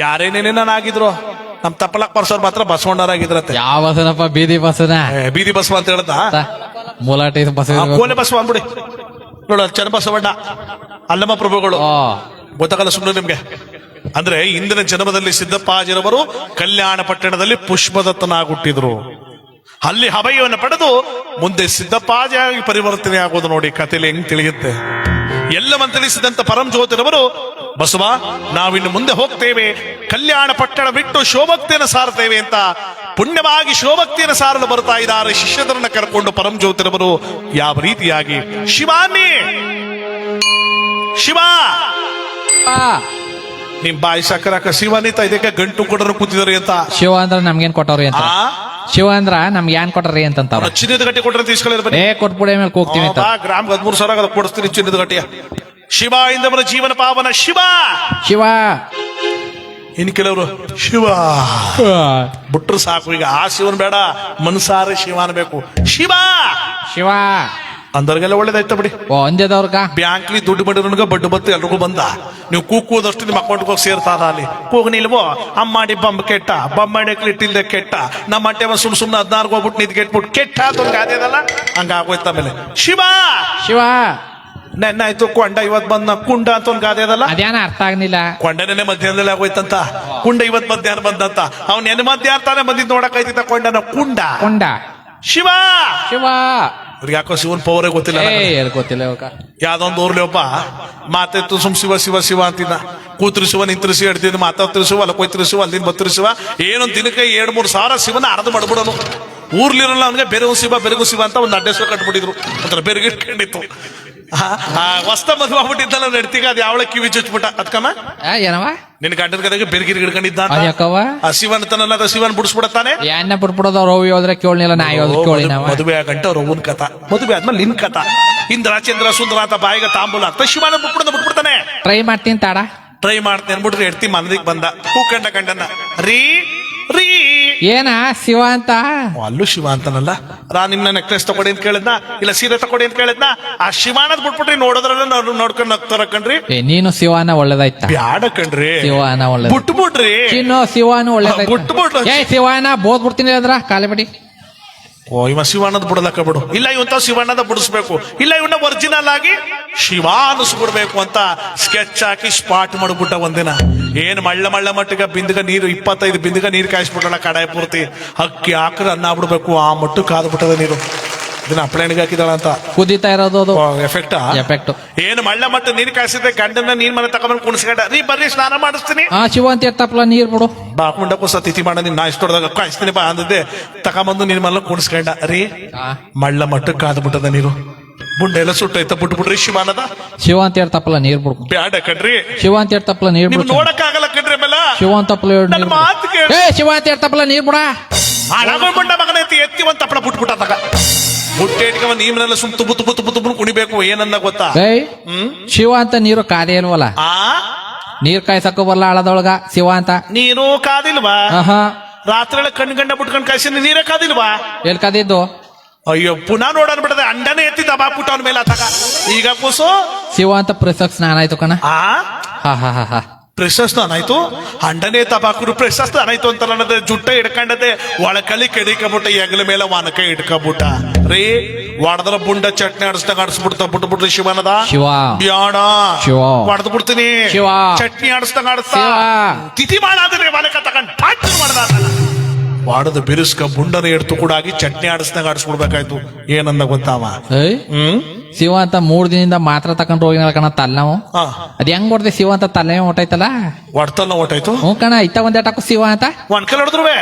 ಯಾರೇನೇನೇನಾಗಿದ್ರು, ನಮ್ ತಪ್ಪಲಕ್ ಪರ್ಸೋರ್ ಮಾತ್ರ ಬಸವಣ್ಣರಾಗಿದ್ರಂತೆ. ಯಾವ ಬೀದಿ ಬಸನ ಬೀದಿ ಬಸವ ಅಂತ ಹೇಳ್ದ, ಮೂಲಾಟಿ ಕೋಲೆ ಬಸವ ಅಂದ್ಬಿಡಿ. ನೋಡ, ಚನ್ನಬಸವಣ್ಣ, ಅಲ್ಲಮ್ಮ ಪ್ರಭುಗಳು, ಗೊತ್ತಾಗಲ್ಲ ಸುಮ್ಮನೆ ನಿಮ್ಗೆ. ಅಂದ್ರೆ ಇಂದಿನ ಜನ್ಮದಲ್ಲಿ ಸಿದ್ದಪ್ಪಾಜಿರವರು ಕಲ್ಯಾಣ ಪಟ್ಟಣದಲ್ಲಿ ಪುಷ್ಪದತ್ತನಾಗಿ ಹುಟ್ಟಿದ್ರು. ಅಲ್ಲಿ ಅಭಯವನ್ನು ಪಡೆದು ಮುಂದೆ ಸಿದ್ದಪ್ಪಾಜಿಯಾಗಿ ಪರಿವರ್ತನೆ ಆಗೋದು. ನೋಡಿ, ಕಥೆಯಲ್ಲಿ ಹೆಂಗ್ ತಿಳಿಯುತ್ತೆ. ಎಲ್ಲವನ್ನ ತಿಳಿಸಿದಂತ ಪರಂಜ್ಯೋತಿರವರು, ಬಸವ ನಾವಿನ್ನು ಮುಂದೆ ಹೋಗ್ತೇವೆ, ಕಲ್ಯಾಣ ಪಟ್ಟಣ ಬಿಟ್ಟು ಶಿವಭಕ್ತಿಯನ್ನು ಸಾರ್ತೇವೆ ಅಂತ ಪುಣ್ಯವಾಗಿ ಶಿವಭಕ್ತಿಯನ್ನು ಸಾರಲು ಬರ್ತಾ ಇದ್ದಾರೆ. ಶಿಷ್ಯರನ್ನ ಕರ್ಕೊಂಡು ಪರಂಜ್ಯೋತಿರವರು ಯಾವ ರೀತಿಯಾಗಿ, ಶಿವಾನಿ ಶಿವ ನಿಮ್ ಬಾಯಿ ಸಕ್ಕರಾಕ ಶಿವನಿತ ಇದಕ್ಕೆ ಗಂಟು ಕೊಡರು ಕೂತಿದಾರೆ ಅಂತ. ಶಿವ ಅಂದ್ರ ನಮ್ಗೇನ್ ಕೊಟ್ಟವ್ರಿ ಅಂತ. ಶಿವ ಅಂದ್ರ ನಮ್ಗೆ ಏನ್ ಕೊಟ್ರಿ ಅಂತ. ಚಿನ್ನದ ಗಟ್ಟಿ ಕೊಟ್ರೆ తీసుకెళ్ళి ಕೊಟ್ಬಿಡ ಮೇಲೆ ಹೋಗ್ತೀವಿ ಅಂತ. ಗ್ರಾಮ್ 13,000 ಕೊಡಿಸ್ತೀನಿ ಚಿನ್ನದ ಗಟ್ಟಿಯ. ಶಿವ ಇಂದವರ ಜೀವನ ಪಾವನ ಶಿವ ಶಿವ. ಇನ್ ಕೆಲವರು ಶಿವ ಬಿಟ್ರು ಸಾಕು. ಈಗ ಆ ಶಿವನ್ ಬೇಡ, ಮನಸಾರೆ ಶಿವ ಅನ್ಬೇಕು. ಶಿವ ಶಿವ ಅಂದವ್ರಿಗೆಲ್ಲ ಒಳ್ಳೇದಾಯ್ತ ಬಿಡಿ. ಓ ಅಂಜದವ್ರಗ ಬ್ಯಾಂಕ್ಲಿ ದುಡ್ಡು ಮಾಡಿರೋನ್ಗ ಬಡ್ಡು ಬತ್ತು ಎಲ್ರಿಗೂ ಬಂದ. ನೀವು ಕೂಕೋದಷ್ಟು ನಿಮ್ಮ ಅಕೌಂಟ್ಗೆ ಹೋಗಿ ಸೇರ್ತಾರ ಅಲ್ಲಿ ಹೋಗ್ನಿಲ್ವೋ ಅಮ್ಮಾಡಿ ಬಂಬ್ ಕೆಟ್ಟ ಬೊಮ್ಮಡಿ ಇಟ್ಟಿಲ್ದೆ ಕೆಟ್ಟ ನಮ್ಮ ಅಟ್ಟೆ ಸುಮ್ನೆ 16 ಹೋಗ್ಬಿಟ್ಟು ನಿದ್ ಕೆಟ್ಬಿಟ್ಟು ಕೆಟ್ಟ ತೊಂದ್ರೆ ಅದೇದಲ್ಲ ಹಂಗ ಆಗೋಯ್ತ ಆಮೇಲೆ ಶಿವ ಶಿವ ನೆನ್ನಾಯ್ತು ಕೊಂಡ ಇವತ್ ಬಂದ ಕುಂಡ ಅಂತ ಒಂದ್ ಗಾದೆ ಅದಲ್ಲ ಅದೇನ ಅರ್ಥ ಆಗ್ನಿಲ್ಲ. ಕೊಂಡನೇ ಮಧ್ಯಾಹ್ನದಲ್ಲಿ ಆಗೋಯ್ತಂತ ಕುಂಡ ಇವತ್ ಮಧ್ಯಾಹ್ನ ಬಂದಂತ ಅವ್ನ ಎನ್ ಮಧ್ಯಾಹ್ನ ತಾನೇ ಬಂದಿದ್ ನೋಡಕ್ ಕೊಂಡನ ಕುಂಡ ಕೊಂಡ ಶಿವ ಶಿವ ಅವ್ರಿಗೆ ಯಾಕೋ ಶಿವನ್ ಪವರೇ ಗೊತ್ತಿಲ್ಲ ಗೊತ್ತಿಲ್ಲ ಇವಾಗ. ಯಾವ್ದೊಂದು ಊರ್ಲಿ ಒಬ್ಬ ಮಾತೆತ್ತು ಸುಮ್ ಶಿವ ಶಿವ ಶಿವ ಅಂತಿದ್ದ. ಕೂತ್ರು ಶಿವ ನಿಂತ್ರಿಸಿ ಹೇಳ್ತಿದ್ ಮಾತಾಡ್ತಿರು ಶಿವ ಅಲ್ಲ ಕೊಯ್ತಿರು ಶಿವ ಅಲ್ಲಿಂದ ಬತ್ತಿರು ಶಿವ ಏನೊಂದ್ ದಿನಕ್ಕೆ 2-3 ಸಾವಿರ ಶಿವನ ಅರ್ಧ ಮಾಡ್ಬಿಡೋನು. ಊರ್ಲಿರಲ್ಲ ಅವನಿಗೆ ಬೆರಗು ಶಿವ ಅಂತ ಒಂದು ಅಡ್ಡೆಸ್ವ ಕಟ್ಬಿಟ್ಟಿದ್ರು ಒಂಥರ ಬೆರಗಿ ಇಟ್ಕೊಂಡಿತ್ತು. ಹೊಸ್ತ ಮದುವೆ ಆಗ್ಬಿಟ್ಟಿದ್ದಲ್ಲ ನಡ್ತಿಗ ಅದ್ ಯಾವಳ ಕಿವಿ ಚುಚ್ಬಿಟ್ಟ ಅದ್ಕಮ್ಮ ಏನವ ನಿನ್ ಗಂಡನ ಕಡೆಗೆ ಬೆರಗಿರಿ ಹಿಡ್ಕೊಂಡಿದ್ದ ಯಾಕವ ಆ ಶಿವನ್ ತನಲ್ಲ ಅದ ಶಿವನ್ ಬಿಡಿಸ್ಬಿಡತಾನೆ. ಎಣ್ಣೆ ಬಿಡ್ಬಿಡೋದು ರವಿ ಹೋದ್ರೆ ಕೇಳಿಲ್ಲ ನಾಯಿ ಹೋದ್ರೆ ಕೇಳಿ ನಾವು ಮದುವೆ ಆಗಂಟ ರವನ್ ಕಥ ಮದುವೆ ಆದ್ಮೇಲೆ ನಿನ್ ಕಥ ಇಂದ್ರ ಚಂದ್ರ ಸುಂದರ ಅಂತ ಬಾಯಿಗೆ ತಾಂಬೂಲ ಅಂತ ಶಿವನ ಬಿಟ್ಬಿಡ್ತಾನೆ. ಟ್ರೈ ಮಾಡ್ತೀನಿ ತಾಡ ಟ್ರೈ ಮಾಡ್ತೇನೆ ಅನ್ಬಿಟ್ರೆ ಎಡ್ತಿ ಮನದಿಗೆ ಬಂದ ಕೂಕಂಡ ಗಂಡನ ರೀ ರೀ ಏನ ಶಿವ ಅಂತ ಅಲ್ಲೂ ಶಿವ ಅಂತನಲ್ಲ ನಿಮ್ನ ನೆಕ್ಲೆಸ್ ತಗೊಡಿ ಅಂತ ಕೇಳಿದ್ನ ಇಲ್ಲ ಸೀರೆ ತಗೊಡಿ ಅಂತ ಕೇಳಿದ್ನ ಆ ಶಿವಾನದ್ ಬಿಟ್ಬಿಟ್ರಿ ನೋಡೋದ್ರಲ್ಲ ನೋಡ್ಕೊಂಡ್ ಹೋಗ್ತಾರ ಕಣ್ರಿ. ನೀನು ಶಿವನ ಒಳ್ಳೇದಾಯ್ತ ಬ್ಯಾಡ ಕಣ್ರಿ ಶಿವನ ಒಳ್ಳೆ ಬಿಟ್ಬಿಟ್ರಿ ಚಿನ್ನು ಶಿವನು ಒಳ್ಳೇದಾಯ್ತ ಬಿಟ್ಬಿಟ್ರು ಏ ಶಿವನ ಬೋದ್ಬಿಡ್ತೀನಿ ಅದ್ರ ಕಾಲಿ ಬಿಡಿ. ಓ ಇವ ಶಿವಣ್ಣದ ಬಿಡಲಕ್ಕ ಬಿಡು ಇಲ್ಲ ಇವಂತ ಶಿವಣ್ಣದ ಬಿಡಿಸ್ಬೇಕು ಇಲ್ಲ ಇವನ್ನ ಒರಿಜಿನಲ್ ಆಗಿ ಶಿವ ಅನಿಸ್ಬಿಡ್ಬೇಕು ಅಂತ ಸ್ಕೆಚ್ ಹಾಕಿ ಸ್ಪಾಟ್ ಮಾಡ್ಬಿಟ್ಟ ಒಂದಿನ. ಏನ್ ಮಳ್ಳ ಮಟ್ಟಿಗೆ ಬಿಂದಿಗ ನೀರು 25 ಬಿಂದಿಗ ನೀರು ಕಾಯಿಸ್ಬಿಟ್ಟಲ್ಲ ಕಡಾಯಿ ಪೂರ್ತಿ ಅಕ್ಕಿ ಹಾಕ್ರೆ ಅನ್ನ ಬಿಡ್ಬೇಕು ಆ ಮಟ್ಟು ಕಾದ್ಬಿಟ್ಟದ ನೀರು. ಇದನ್ನ ಅಪ್ಲೈನ್ಗೆ ಹಾಕಿದಾಳ ಅಂತ ಕುದೀತಾ ಇರೋದು ಅದು ಎಫೆಕ್ಟ್ ಎಫೆಕ್ಟ್. ಏನು ಮಟ್ಟ ನೀರು ಕಾಯಿಸಿದ್ರೆ ಗಂಡನ ನೀರ್ ಮನೆ ತಗೊಂಡ್ ಕುಣಿಸ್ಕೊಂಡ ರೀ ಬರ್ರಿ ಸ್ನಾನ ಮಾಡಿಸ್ತೀನಿ. ಶಿವ ಅಂತ ಇರ್ತಪ್ಲ ನೀರ್ ಬಿಡು ಬಾಕೊಂಡಕ್ಕೂ ತಿಥಿ ಮಾಡ ನಾ ಇಷ್ಟೊಡ್ದಾಗ ಕಾಯಿಸ್ತೀನಿ ಬಾ ಅಂದದ್ದೆ ತಗೊಂಬಂದು ನೀರ್ ಮನೆ ಕುಣಿಸ್ಕೊಂಡ ರೀ ಮಟ್ಟ ಕಾದ್ಬಿಟ್ಟದ ನೀರು ಬುಂಡೆ ಎಲ್ಲ ಸುಟ್ಟೈತ ಬಿಟ್ಬಿಡ್ರಿ ಶಿವಾನದ. ಶಿವ ಅಂತ ಇರ್ತಪ್ಲ ನೀರ್ ಬಿಡು ಬ್ಯಾಡ ಕಣ್ರಿ ಶಿವ ಅಂತ ಇರ್ತಪ್ಲ ನೀರ್ ಬಿಡು ನೋಡಕ್ ಆಗಲ್ಲ ಕಣ್ರಿ ಆಮೇಲೆ ಶಿವ ಅಂತಪ್ಲ ನನ್ನ ಮಾತು ಕೇಳಿ ಏ ಶಿವ ಅಂತ ಇರ್ತಪ್ಲ ನೀರ್ ಬಿಡ ಹಾಳಾಗೊಂಡ ಮಗನ ಎತ್ತಿ ಒಂದ್ ತಪ್ಪಳ ಬಿಟ್ಬಿಟ್ಟಾಗ ಮುಟ್ಟೇಟ್ಗೆ ನೀರಿನೆಲ್ಲ ಸುಮ್ ತುಬು ಕುಣಿಬೇಕು ಏನಂದ ಗೊತ್ತಾ. ಶಿವ ಅಂತ ನೀರು ಕಾದೇ ಇಲ್ವಲ್ಲ ಆ ನೀರ್ ಕಾಯ್ಸಕ್ಕೂ ಬರಲ್ಲ ಹಳದೊಳಗ ಶಿವ ಅಂತ ನೀರು ಕಾದಿಲ್ವಾ ಆಹಾ ರಾತ್ರಿ ಕಣ್ಗಂಡ ಬಿಟ್ಕೊಂಡ್ ಕಾಯಿಸಿ ನೀರೇ ಕಾದಿಲ್ವಾ ಎಲ್ ಕಾದಿದ್ದು ಅಯ್ಯೋ ಪುನಃ ನೋಡೋಣ ಬಿಡದೆ ಅಂಡನೇ ಎತ್ತಿದ್ದ ಬಾಪುಟ್ಟ ಅವನ ಮೇಲೆ ಆತಾಗ ಈಗ ಕೂಸು ಶಿವ ಅಂತ ಪ್ರೆಸಕ್ ಸ್ನಾನ ಆಯ್ತು ಕಣ. ಆ ಹಾ ಹಾ ಹಾ ಹಾ ಪ್ರಶಸ್ತ ಅನಾಯ್ತು ಅಂಡನೇ ತಬಾಕುರು ಪ್ರಶಸ್ತ ಅನಾಯ್ತು ಅಂತ ಅನ್ನೋದು ಜುಟ್ಟ ಹಿಡ್ಕೊಂಡದೆ ಒಳಕಳಿ ಕೆಡಿಕಬಿಟ್ಟ ಹೆಗಲ ಮೇಲೆ ವಾನಕ ಇಟ್ಕಬಿಟ್ಟ ರೀ ಒಡದ್ರ ಬುಂಡ ಚಟ್ನಿ ಆಡಿಸ್ದಾಗ ಆಡಿಸ್ಬಿಡ್ತ ಬಿಟ್ಬಿಟ್ರಿ ಶಿವನದ ಶಿವ ಬ್ಯಾಡ ಶಿವ ಹೊಡೆದು ಬಿಡ್ತೀನಿ ಶಿವ ಚಟ್ನಿ ಆಡಿಸ್ದಾಗ ಆಡಿಸ್ತಾ ಶಿವ ತಿಥಿ ಮಾಡಾದ್ರೆ ವಾನಕ ತಗೊಂಡ್ ಪಾಟ್ ಮಾಡ್ದ ವಾಡದ ಬಿರುಸ್ಕ ಬುಂಡನ ಎಡ್ತು ಕೂಡ ಆಗಿ ಚಟ್ನಿ ಆಡಿಸ್ದಾಗ ಆಡಿಸ್ಬಿಡ್ಬೇಕಾಯ್ತು ಏನಂದ ಗೊತ್ತಾವ. ಶಿವ ಅಂತ 3 ದಿನದಿಂದ ಮಾತ್ರ ತಕೊಂಡ್ ಹೋಗಿನ ಕಣ ತಲ್ ನಾವು ಅದ್ ಹೆಂಗ್ ಕೊಡ್ದೆ ಶಿವ ಅಂತ ತಲೆ ಹೊಟ್ಟೈತಲ್ಲ ಒಡ್ತಲ್ಲ ಹೊಟ್ಟಾಯ್ತು. ಹ್ಞೂ ಕಣ ಇತ್ತ ಒಂದೇಟಾಕು ಶಿವ ಅಂತ ಒನ್ಕಲ್ ಹೊಡೆದ್ರುವೆ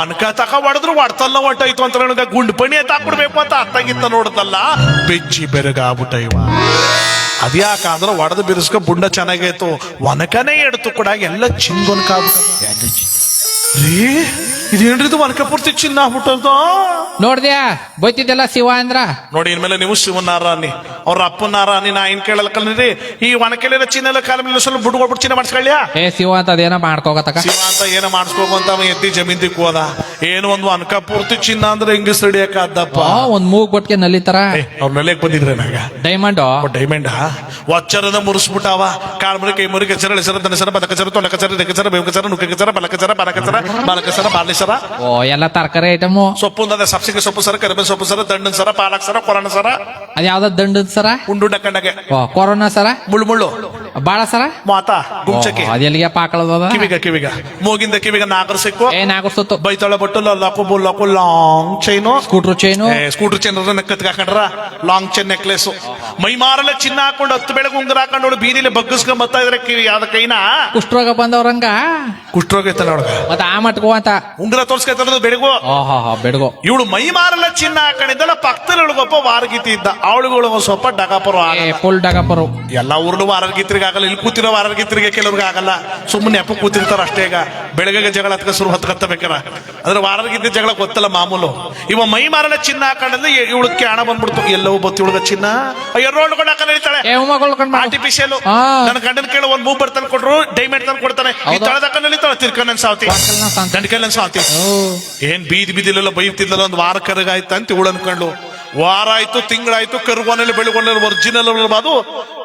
ಒನ್ಕ ತಕ ಹೊಡೆದ್ರು ಒಡ್ತಲ್ಲ ಹೊಟ್ಟಾಯ್ತು ಅಂತ ನನಗೆ ಗುಂಡು ಪಣಿ ತಾಕ್ಬಿಡ್ಬೇಕು ಅಂತ ಅತ್ತಾಗಿತ್ತ ನೋಡ್ದಲ್ಲ ಬೆಚ್ಚಿ ಬೆರಗ ಆಗ್ಬಿಟ್ಟ ಇವ. ಅದ್ಯಾಕಂದ್ರೆ ಒಡೆದು ಬಿರುಸ್ಕ ಬುಂಡ ಚೆನ್ನಾಗೈತು ಒನಕನೇ ಎಡ್ತು ಕೂಡ ಎಲ್ಲ ಚಿಂಗೊನ್ಕ ರೀ ಇದೇನ್ರಿದು ಒನಕ ಪೂರ್ತಿ ಚಿನ್ನ ಆಗ್ಬಿಟ್ಟದ ನೋಡ್ದ್ಯಾ ಬೈತಿದ್ದೆಲ್ಲ ಶಿವ ಅಂದ್ರ ನೋಡಿ ಇನ್ಮೇಲೆ ನೀವು ಶಿವನಾರಾನಿ ಅವ್ರ ಅಪ್ಪನಾರಾನಿ ನಾ ಏನ್ ಕೇಳಲ್ಲ ಕಲ್ರಿ ಈ ಒನಕೆಲ್ಲ ಚಿನ್ನ ಎಲ್ಲ ಕಾಲ ಮೇಲೆ ಸ್ವಲ್ಪ ಬುಡ್ಕೊಬಿಟ್ಟು ಚಿನ್ನ ಮಾಡಿಸ್ಕೊಳ್ಳ್ಯಾ. ಏ ಶಿವ ಅಂತ ಅದೇನ ಮಾಡ್ಕೋಗತಕ ಶಿವ ಅಂತ ಏನೋ ಮಾಡಿಸ್ಕೋಬೇಕು ಅಂತ ಎತ್ತಿ ಜಮೀನ್ದಿಕ್ ಹೋದ ಏನು ಒಂದು ಒನಕ ಪೂರ್ತಿ ಚಿನ್ನ ಅಂದ್ರೆ ಹೆಂಗಸ್ ಹಿಡಿಯಕಾದ್ದಪ್ಪ. ಒಂದ್ ಮೂಗ್ ಬಟ್ಗೆ ನಲ್ಲಿತರ ಅವ್ರ ನೆಲೆಗ್ ಬಂದಿದ್ರೆ ನಾಗ ಡೈಮಂಡ್ ಡೈಮಂಡ್ ವಚ್ಚರದ ಮುರಿಸ್ಬಿಟ್ಟಾವ ಕಾಲ್ ಮುರಿ ಕೈ ಮುರಿ ಕಚರ ಹೆಸರ ದನಸರ ಬದಕಚರ ತೊಲಕಚರ ರೆಕಚರ ಬೇವಕಚರ ನುಕ್ಕಚರ ಬಲಕಚರ ಬಲಕಚರ ಬಾಲಕಚರ ಬಾರ್ಲಿಸರ ಓ ಎಲ್ಲ ತರಕಾರಿ ಐಟಮು ಸೊಪ್ಪು ಸಬ್ಸಿಗೆ ಸೊಪ್ಪು ಸರ ಕರಿಬೇ ಸೊಪ್ಪು ಸರ ದಂಡನ್ ಸರ ಪಾಲಕ್ ಸರ ಕೊರೋನಾ ಸರ ಅದ್ ಯಾವ್ದ ದಂಡದ ಸರ ಉಂಡು ಕಂಡಗೆ ಕೊರೋನಾ ಸರ ಮುಳ್ಳು ಬಾಳ ಸರ ಮಾತಾ ಗುಂಚಕ್ಕೆ ಅದೆಲ್ಲಿಗೆ ಪಾಕಳದ ಕಿವಿಗ ಮೂಗಿಂದ ಕಿವಿಗ ನಾಗರ ಸಿಕ್ಕು ಏನಾಗುತ್ತೋ ಬೈತಾಳ ಬಟ್ಟು ಲಕ್ಕು long chain scooter chain scooter chain ಕತ್ಕ ಹಾಕೊಂಡ್ರ ಲಾಂಗ್ ಚೈನ್ ನೆಕ್ಲೆಸ್ ಮೈ ಮಾರಲ್ಲ ಚಿನ್ನ ಹಾಕೊಂಡು 10 ಬೆಳಗ್ಗೆ ಉಂಗುರ ಹಾಕೊಂಡು ಬೀದಿಲಿ ಬಗ್ಗಿಸ್ಕೊಂಡ್ ಬರ್ತಾ ಇದ್ರೆ ಯಾವ್ದ ಕೈನ ಕುಷ್ಠರೋಗ ಬಂದವ್ರಂಗ ಕುಷ್ಠರೋಗ ಐತ ನೋಡ ಮತ್ತ ಆ ಮಟ್ಕೋ ಅಂತ ಉಂಗುರ ತೋರ್ಸ್ಕೊತ ಬೆಳಗು ಬೆಳಗು ಇವಳು ಮೈ ಮಾರಲ್ಲ ಚಿನ್ನ ಹಾಕೊಂಡಿದ್ದಲ್ಲ ಪಕ್ಕದೊಳಗೊಬ್ಬ ವಾರಗೀತಿ ಇದ್ದ ಅವಳುಗಳು ಸ್ವಲ್ಪ ಡಗಾಪರು ಫುಲ್ ಡಗಾಪರು ಎಲ್ಲಾ ಊರ್ಲು ವಾರಗೀತ್ರಿಗೆ ಆಗಲ್ಲ ಇಲ್ಲಿ ಕೂತಿರೋ ವಾರಗೀತ್ರಿಗೆ ಕೆಲವ್ರಿಗೆ ಆಗಲ್ಲ ಸುಮ್ಮನೆ ಅಪ್ಪ ಕೂತಿರ್ತಾರ ಅಷ್ಟೇ. ಈಗ ಬೆಳಗ್ಗೆ ಜಗಳ ಹತ್ಕ ಶುರು ಹತ್ಕತ್ತಬೇಕಾರ ಅಂದ್ರೆ ವಾರಗೀತಿ ಜಗಳ ಗೊತ್ತಲ್ಲ ಮಾಮೂಲು. ಇವ ಮೈ ಮಾರಲ್ಲ ಚಿನ್ನ ಹಾಕೊಂಡ್ರೆ ಇವಳಕ್ಕೆ ಹಣ ಬಂದ್ಬಿಡ್ತು ಎಲ್ಲವೂ ಬತ್ತು ಇವಳಿಗೆ ಚಿನ್ನ ಎರ್ರೋಳ್ಕೊಂಡು ಹಾಕೊಂಡು ಹೇಳ್ತಾಳೆ ಆರ್ಟಿಫಿಷಿಯಲ್. ನನ್ನ ಗಂಡನ ಕೇಳೋ ಒಂದ್ ಮೂವ್ ಬರ್ತಾನೆ ಕೊಟ್ರು ಡೈಮಂಡ್ ತಂದು ಕೊಡ್ತಾನೆ ತಳದಕ್ಕಲ್ಲಿ ತಿರ್ಕೊಂಡ್ ಸಾವ್ತಿ ಗಂಡಕಲ್ಲ ಸಾವ್ತಿ ಏನ್ ಬೀದಿಲೆಲ್ಲ ಬೈತಿದ್ದಲ್ಲ ಒಂದ್ ವಾರ ಕರಗಾಯ್ತ ಅಂತ ಇವಳು ಅನ್ಕೊಂಡು ವಾರ ಆಯ್ತು ತಿಂಗಳಾಯ್ತು ಕರುವನಲ್ಲಿ ಬೆಳಗೊಂಡಲ್ಲಿ ಒರಿಜಿನಲ್ ಅದು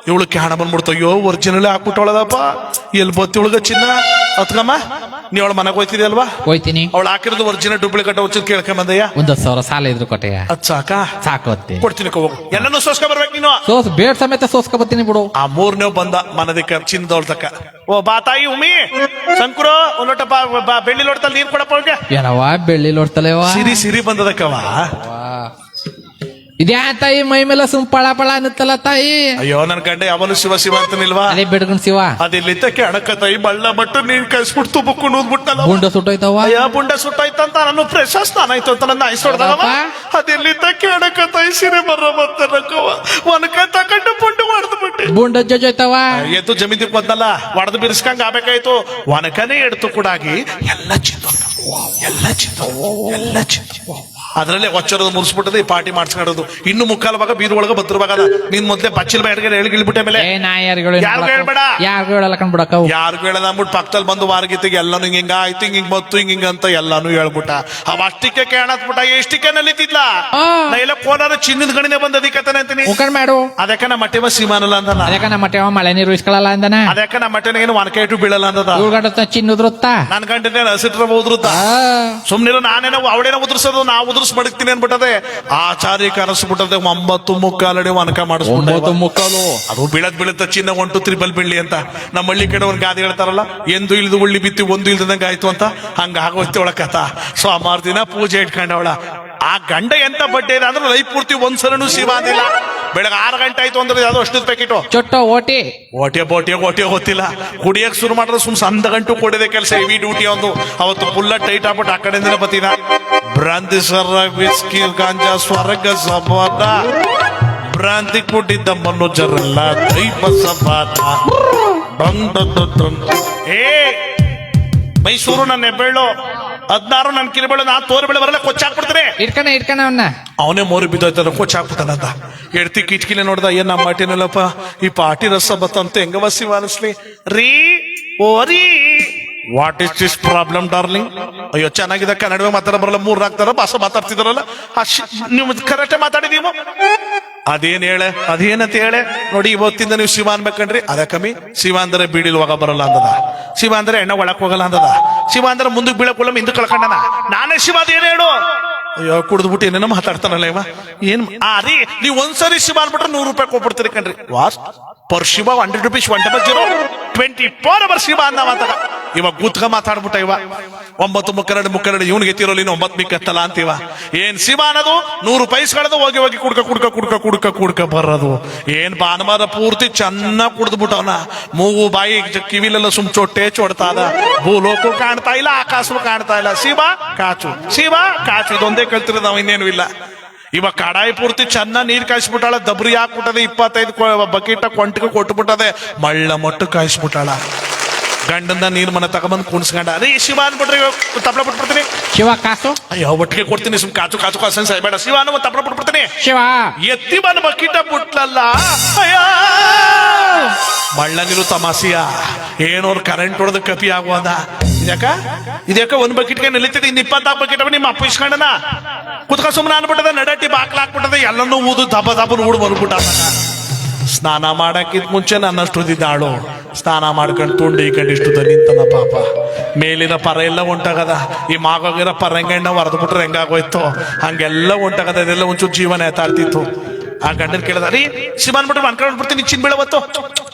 ಇವಳು ಕ್ಯಾಣ ಬಂದ್ಬಿಡ್ತು. ಅಯ್ಯೋ ಒರಿಜಿನಲ್ ಹಾಕ್ಬಿಟ್ಟವಳದಪ್ಪ, ಎಲ್ಲಿ ಬತ್ತಿ ಒಳಗ ಚಿನ್ನ ಹತ್ಕಮ್ಮ. ನೀ ಅವಳ ಮನೆಗೆ ಹೋಯ್ತಿದ್ಯ ಅಲ್ವಾ? ಹೋಯ್ತೀನಿ. ಅವಳು ಹಾಕಿರೋದು ಒರಿಜಿನಲ್ ಡೂಪ್ಲಿಕೇಟ್ ಹೊಚ್ಚದ್ ಕೇಳ್ಕೊಂಬಂದಯ್ಯ. 1,000 ಸಾಲ ಇದ್ರು ಕೊಟ್ಟೆಯ. ಅದ್ ಸಾಕ? ಸಾಕೋತ್ತೆ. ಕೊಡ್ತೀನಿ ಹೋಗು. ಎಲ್ಲನೂ ಸೋಸ್ಕೊ ಬರ್ಬೇಕು ನೀನು. ಬೇಡ್ ಸಮೇತ ಸೋಸ್ಕೊ ಬರ್ತೀನಿ ಬಿಡು. ಆ 3ನೇ ಬಂದ ಮನದಿಕ್ಕ ಚಿನ್ನದವಳ ತಕ್ಕ. ಓ ಬಾ ತಾಯಿ ಉಮಿ ಶಂಕರು ಒಂದ್ ಲೋಟ ಬೆಳ್ಳಿ ಲೋಟದಲ್ಲಿ ನೀರ್ ಕೊಡಪ್ಪ ಅವ್ರಿಗೆ. ಏನವ ಬೆಳ್ಳಿ ಲೋಡ್ತಲೇವ? ಸಿರಿ ಬಂದದಕ್ಕವ. ಇದ್ಯಾ ತಾಯಿ ಮೈ ಮೇಲೆ ಸುಮ್ ಪಳ ಪಳ ಅನ್ನತ್ತಲ್ಲ ತಾಯಿ. ಅಯ್ಯೋ ನನ್ ಗಂಡ ಯಾವನು ಶಿವ ಶಿವ ಅಂತನಿಲ್ವಾ? ಅದೇ ಬೆಡ್ಕೊಂಡ್ ಶಿವ ಅದಿಲ್ಲಿದ್ದ ಕೆಣಕ ತಾಯಿ ಬಳ್ಳ ಮಟ್ಟು ನೀನ್ ಕಳ್ಸ್ಬಿಟ್ಟು ತುಬ್ಬಕೊಂಡು ಊದ್ಬಿಟ್ಟಲ್ಲ. ಬುಂಡ ಸುಟ್ಟೋಯ್ತವ. ಅಯ್ಯ ಬುಂಡ ಸುಟ್ಟೋಯ್ತಂತ ನಾನು ಫ್ರೆಶ್ ಸ್ನಾನ ಆಯ್ತು ಅಂತ ನನ್ನ ಐಸೊಡ್ದವ. ಅದೆಲ್ಲಿದ್ದ ಕೆಣಕ ತಾಯಿ ಸಿರೆ ಬರ ಬರ್ತನಕ್ಕವ ಒನಕ ತಕೊಂಡು ಪುಂಡು ಹೊಡೆದು ಬಿಟ್ಟೆ. ಬುಂಡ ಜೊಯ್ತವ. ಎದ್ದು ಜಮೀನಿಗೆ ಬಂದಲ್ಲ ಹೊಡೆದು ಬಿರ್ಸ್ಕಂಗ್ ಆಗ್ಬೇಕಾಯ್ತು. ಒನಕನೇ ಎಡ್ತು ಕೂಡಾಗಿ ಎಲ್ಲ ಚಿಂತ ಅದ್ರಲ್ಲೇ ಒಚ್ಚರದ ಮುರ್ಸ್ಬಿಟ್ಟದೆ ಈ ಪಾರ್ಟಿ ಮಾಡ್ಸ್ಕೊಳ್ಳೋದು. ಇನ್ನು ಮುಕ್ಕಾಲ ಭಾಗ ಬೀರು ಒಳಗ ಬದ್ರ ಭಾಗದ ನೀನ್ ಮೊದ್ಲೇ ಬಚ್ಚಿಲ್ ಬೇಡ ಹೇಳಿಬಿಟ್ಟೆ ಮೇಲೆ ಯಾರು ಹೇಳ್ಬೇಡ. ಯಾರಿಗೂ ಹೇಳಲ್ಲ ಕಣ್ಬಿಡಕ. ಯಾರಿಗೂ ಹೇಳದ ಅಂದ್ಬಿಟ್ಟು ಪಕ್ಕದಲ್ಲಿ ಬಂದು ವಾರಗೀತಿಗೆ ಎಲ್ಲಾನು ಹಿಂಗ ಆಯ್ತು ಹಿಂಗ್ ಬತ್ತು ಹಿಂಗ ಅಂತ ಎಲ್ಲಾನು ಹೇಳ್ಬಿಟ್ಟ. ಅವ ಅಷ್ಟಕ್ಕೆ ಕೇಳತ್ಬಿಟ್ಟ. ಎಷ್ಟಕ್ಕೆ ನಲಿತಿದ್ಲ ನಾ ಎಲ್ಲ ಕೋಲಾರ ಚಿನ್ನದ ಗಣಿನೇ ಬಂದ ಅದಕ್ಕತಾನೆ ಅಂತೀನಿ. ಮಾಡು ಅದಕ್ಕ ನಮ್ಮ ಮಟ್ಟೆವ ಸೀಮಾನಲ್ಲ ಅಂದ. ಅದಕ್ಕ ನಮ್ಮ ಮಟ್ಟೆವ ಮಳೆ ನೀರು ಇಸ್ಕೊಳ್ಳಲ್ಲ ಅಂದನ. ಅದಕ್ಕ ನಮ್ಮ ಮಟ್ಟೆನ ಏನು ಒನಕೆ ಇಟ್ಟು ಬೀಳಲ್ಲ ಅಂದದ. ಗಂಡ ಚಿನ್ನದ್ರುತ್ತ ನನ್ ಗಂಟೆ ಹಸಿಟ್ರ ಉದ್ರುತ್ತ. ಸುಮ್ನಿರು ನಾನೇನೋ ಅವಳೇನೋ ಉದ್ರಸೋದು ನಾ ಉದ್ರಸ್ ಮಡಗ್ತೀನಿ ಅನ್ಬಿಟ್ಟದೆ. ಆಚಾರಿ ಕನಸ್ಬಿಟ್ಟದೆ 9 ಮುಕ್ಕಾಲಡಿ ಒನಕ ಮಾಡಿಸ್ಬಿಟ್ಟು ಅದು ಬೀಳುತ್ತ ಚಿನ್ನ 1 2 3 ಬೀಳ್ಲಿ ಅಂತ. ನಮ್ಮ ಹಳ್ಳಿ ಕಡೆ ಒಂದು ಗಾದೆ ಹೇಳ್ತಾರಲ್ಲ, ಎಂದು ಇಲ್ದು ಉಳ್ಳಿ ಬಿತ್ತಿ ಒಂದು ಇಲ್ದಂಗ ಆಯ್ತು ಅಂತ. ಹಂಗ ಆಗೋಯ್ತು ಅವಳ ಕಥಾ. ಸೋಮವಾರ ದಿನ ಪೂಜೆ ಇಟ್ಕೊಂಡವಳ. ಆ ಗಂಡ ಎಂತ ಬಡ್ಡೆ ಇದೆ ಅಂದ್ರೆ ಲೈಫ್ ಪೂರ್ತಿ ಒಂದ್ಸಲನು ಶಿವ ಅಂದಿಲ್ಲ. ಬೆಳಗ್ಗೆ 6 ಗಂಟೆ ಆಯ್ತು ಅಂದ್ರೆ ಅದು ಅಷ್ಟು ಪ್ಯಾಕೆಟ್ ಚೊಟ್ಟ ಓಟಿ ಗೊತ್ತಿಲ್ಲ. ಕುಡಿಯಕ್ ಶುರು ಮಾಡಿದ್ರೆ ಸುಮ್ 1 ಗಂಟು ಕೊಡಿದೆ ಕೆಲಸ. ಹೆವಿ ಡ್ಯೂಟಿ ಒಂದು ಅವತ್ತು ಫುಲ್ಲ ಟೈಟ್ ಆಗ್ಬಿಟ್ಟು ಆ ಕಡೆಯಿಂದನೇ ಬತ್ತೀನ. ಭ್ರಾಂತಿ ಸರ ವಿಸ್ಕಿ ಗಾಂಜಾ ಸ್ವರ್ಗ ಸಮಾನ ಭ್ರಾಂತಿ ಕೊಟ್ಟಿದ್ದ ಮನೋಜರಲ್ಲ ದೈವ ಸಮಾನ. ಏ ಮೈಸೂರು ನನ್ನ ಹೆಬ್ಬೆಳ್ಳು 16 ನನ್ನ ಕಿರಿಬೇಳು ನಾ ತೋರಿಬೇಳೆ ಬರಲ್ಲ ಕೊಚ್ಚಾಕ್ಬಿಡ್ತಾರೆ. ಇಟ್ಕಣ ಅವನ್ನ. ಅವನೇ ಮೋರಿ ಬಿದ್ದೋಯ್ತಾನ ಕೊಚ್ಚಾಕ್ಬಿಡ್ತಾನಂತ. ಎಡ್ತಿ ಕಿಟ್ಕಿಲೆ ನೋಡ್ದ ಏನ್ ನಮ್ಮ ಮಾಟಿನಲ್ಲಪ್ಪ ಈ ಪಾಟಿ ರಸ ಬತ್ತಂತ ಹೆಂಗವ ಶಿವ ಅನಿಸ್ಲಿ ರೀ. ಓರಿ what is this problem darling? ಅಯ್ಯೋ ಚೆನ್ನಾಗಿದೆ ಕನ್ನಡವೇ ಮಾತಾಡ ಬರಲ್ಲ. 3 ಆಗ್ತಾರ ಭಾಷೆ ಮಾತಾಡ್ತಿದಾರಲ್ಲ. ನೀವು ಕರೆಕ್ಟೇ ಮಾತಾಡಿ ನೀವು. ಅದೇನಂತ ಹೇಳೆ ನೋಡಿ. ಇವತ್ತಿಂದ ನೀವು ಶಿವ ಅನ್ಬೇಕಂಡ್ರಿ ಅದ ಕಮ್ಮಿ. ಶಿವ ಅಂದ್ರೆ ಬೀಡಿಲ್ ಹೋಗ ಬರಲ್ಲ ಅಂದದ. ಶಿವ ಅಂದ್ರೆ ಎಣ್ಣೆ ಒಳಕ್ ಹೋಗಲ್ಲ ಅಂದದ. ಶಿವ ಅಂದ್ರೆ ಮುಂದಕ್ಕೆ ಬೀಳಕೊಳ್ಳ ಹಿಂದಕ್ಕೆ ಕಳ್ಕೊಂಡನ. ನಾನೇ ಶಿವ ಅದೇನು ಹೇಳು. ಅಯ್ಯೋ ಕುಡಿದ್ಬಿಟ್ಟು ಏನೇನೋ ಮಾತಾಡ್ತಾನಲ್ಲ ಇವ. ಏನ್ ರೀ ನೀವು ಒಂದ್ಸರಿ ಶಿವ ಅನ್ಬಿಟ್ರೆ 100 ರೂಪಾಯಿ ಕೊಟ್ಬಿಡ್ತೀರಿ ಕಣ್ರಿ. ವಾಸ್ಟ್ ಪರ್ ಶಿವ 100 rupees 24 hours ಶಿವ ಅಂದ ಮಾತಾಡ. ಇವಾಗ ಕೂತ್ಕ ಮಾತಾಡ್ಬಿಟ್ಟ ಇವ. 9 ಮುಕ್ಕರಡು ಇವನಿಗೆ ಎತ್ತಿರೋಲಿ 9 ಮಿಕ್ಕತ್ತಲ್ಲ ಅಂತೀವ. ಏನ್ ಶಿವ ಅನ್ನೋದು 100 ಪೈಸ್ಗಳದು ಹೋಗಿ ಕುಡ್ಕ ಬರೋದು. ಏನ್ ಭಾನುವಾರ ಪೂರ್ತಿ ಚೆನ್ನಾಗ್ ಕುಡ್ದ್ಬಿಟ್ಟವನ. ಮೂಗು ಬಾಯಿ ಕಿವಿಲೆಲ್ಲ ಸುಮ್ ಚೊಟ್ಟೆ ಚೊಡ್ತಾದ. ಭೂಲೋಕು ಕಾಣ್ತಾ ಇಲ್ಲ, ಆಕಾಶವು ಕಾಣ್ತಾ ಇಲ್ಲ. ಶಿವ ಕಾಚು ಇದೊಂದೇ ಕಲ್ತಿರೋದು ನಾವು, ಇನ್ನೇನು ಇಲ್ಲ. ಇವಾಗ ಕಡಾಯಿ ಪೂರ್ತಿ ಚೆನ್ನಾಗಿ ನೀರ್ ಕಾಯಿಸ್ಬಿಟ್ಟಾಳ. ದಬ್ರಿ ಹಾಕ್ಬಿಟ್ಟದೆ 25 ಬಕೆಟ್ ಕೊಂಟಿಗೆ ಕೊಟ್ಬಿಟ್ಟದೆ. ಮಳ್ಳ ಮೊಟ್ಟು ಕಾಯಿಸ್ಬಿಟ್ಟಾಳ. ಗಂಡಂದ ನೀರ್ ಮನೆ ತಗೊಂಬಂದ್ ಕುಣಿಸ್ಕೊಂಡ. ಅದೇ ಶಿವ ಅನ್ಬಿಟ್ರಿ ತಪ್ಪಳ ಬಿಟ್ಬಿಡ್ತೀನಿ. ಶಿವ ಕಾಸು ಅಯ್ಯೋ ಒಟ್ಟಿಗೆ ಕೊಡ್ತೀನಿ. ಸುಮ್ ಕಾಚು ಬೇಡ. ಶಿವ ಅನ್ನೋ ತಪ್ಪಳ ಬಿಟ್ಬಿಡ್ತೀನಿ. ಶಿವ ಎತ್ತಿ ಬಂದ್ ಬಕೀಟ ಬಿಟ್ಲಲ್ಲ. ಮಳ್ಳ ನೀರು ತಮಾಸಿಯ ಏನೋರ್ ಕರೆಂಟ್ ಹೊಡೆದ ಕಪಿ ಆಗುವದ. ಇದ್ಯಾಕ 1 ಬಕೆಟ್ಗೆ ನಿಲ್ಲಿತಿದೆ. ಇನ್ನು 24 ಬಕೆಟ್ ನಿಮ್ಮ ಅಪ್ಪ ಇಸ್ಕೊಂಡನ ಕುತ್ಕ ಸುಮ್ಮನೆ ಅನ್ಬಿಟ್ಟದ. ನಡಟ್ಟಿ ಬಾಕ್ಲ ಹಾಕ್ಬಿಟ್ಟದ. ಎಲ್ಲನೂ ಊದು ದಬ್ಬ ಊಡ್ ಬರ್ಬಿಟ್ಟ. ಸ್ನಾನ ಮಾಡಕ್ಕಿದ್ ಮುಂಚೆ ನನ್ನಷ್ಟು ಉದಿದ್ದಾಳು. ಸ್ನಾನ ಮಾಡ್ಕೊಂಡು ತುಂಡು ಈ ಕಂಡು ಇಷ್ಟು ನಿಂತನ ಪಾಪ. ಮೇಲಿನ ಪರ ಎಲ್ಲ ಉಂಟಾಗದ. ಈ ಮಾಗೋಗಿರೋ ಪರಂಗಣ್ಣ ಹೊರದು ಬಿಟ್ರೆ ಹೆಂಗಾಗೋಯ್ತು ಹಂಗೆಲ್ಲ ಉಂಟಾಗದ. ಇದೆಲ್ಲ ಒಂಚೂರು ಜೀವನ ಎತ್ತಾಡ್ತಿತ್ತು. ಆ ಗಂಡನ್ ಕೇಳದ ರೀ ಶಿವ ಅನ್ಬಿಟ್ಟು ಅನ್ಕೊಂಡು ಬಿಡ್ತೀನಿ ಚಿನ್ ಬೀಳವತ್ತು.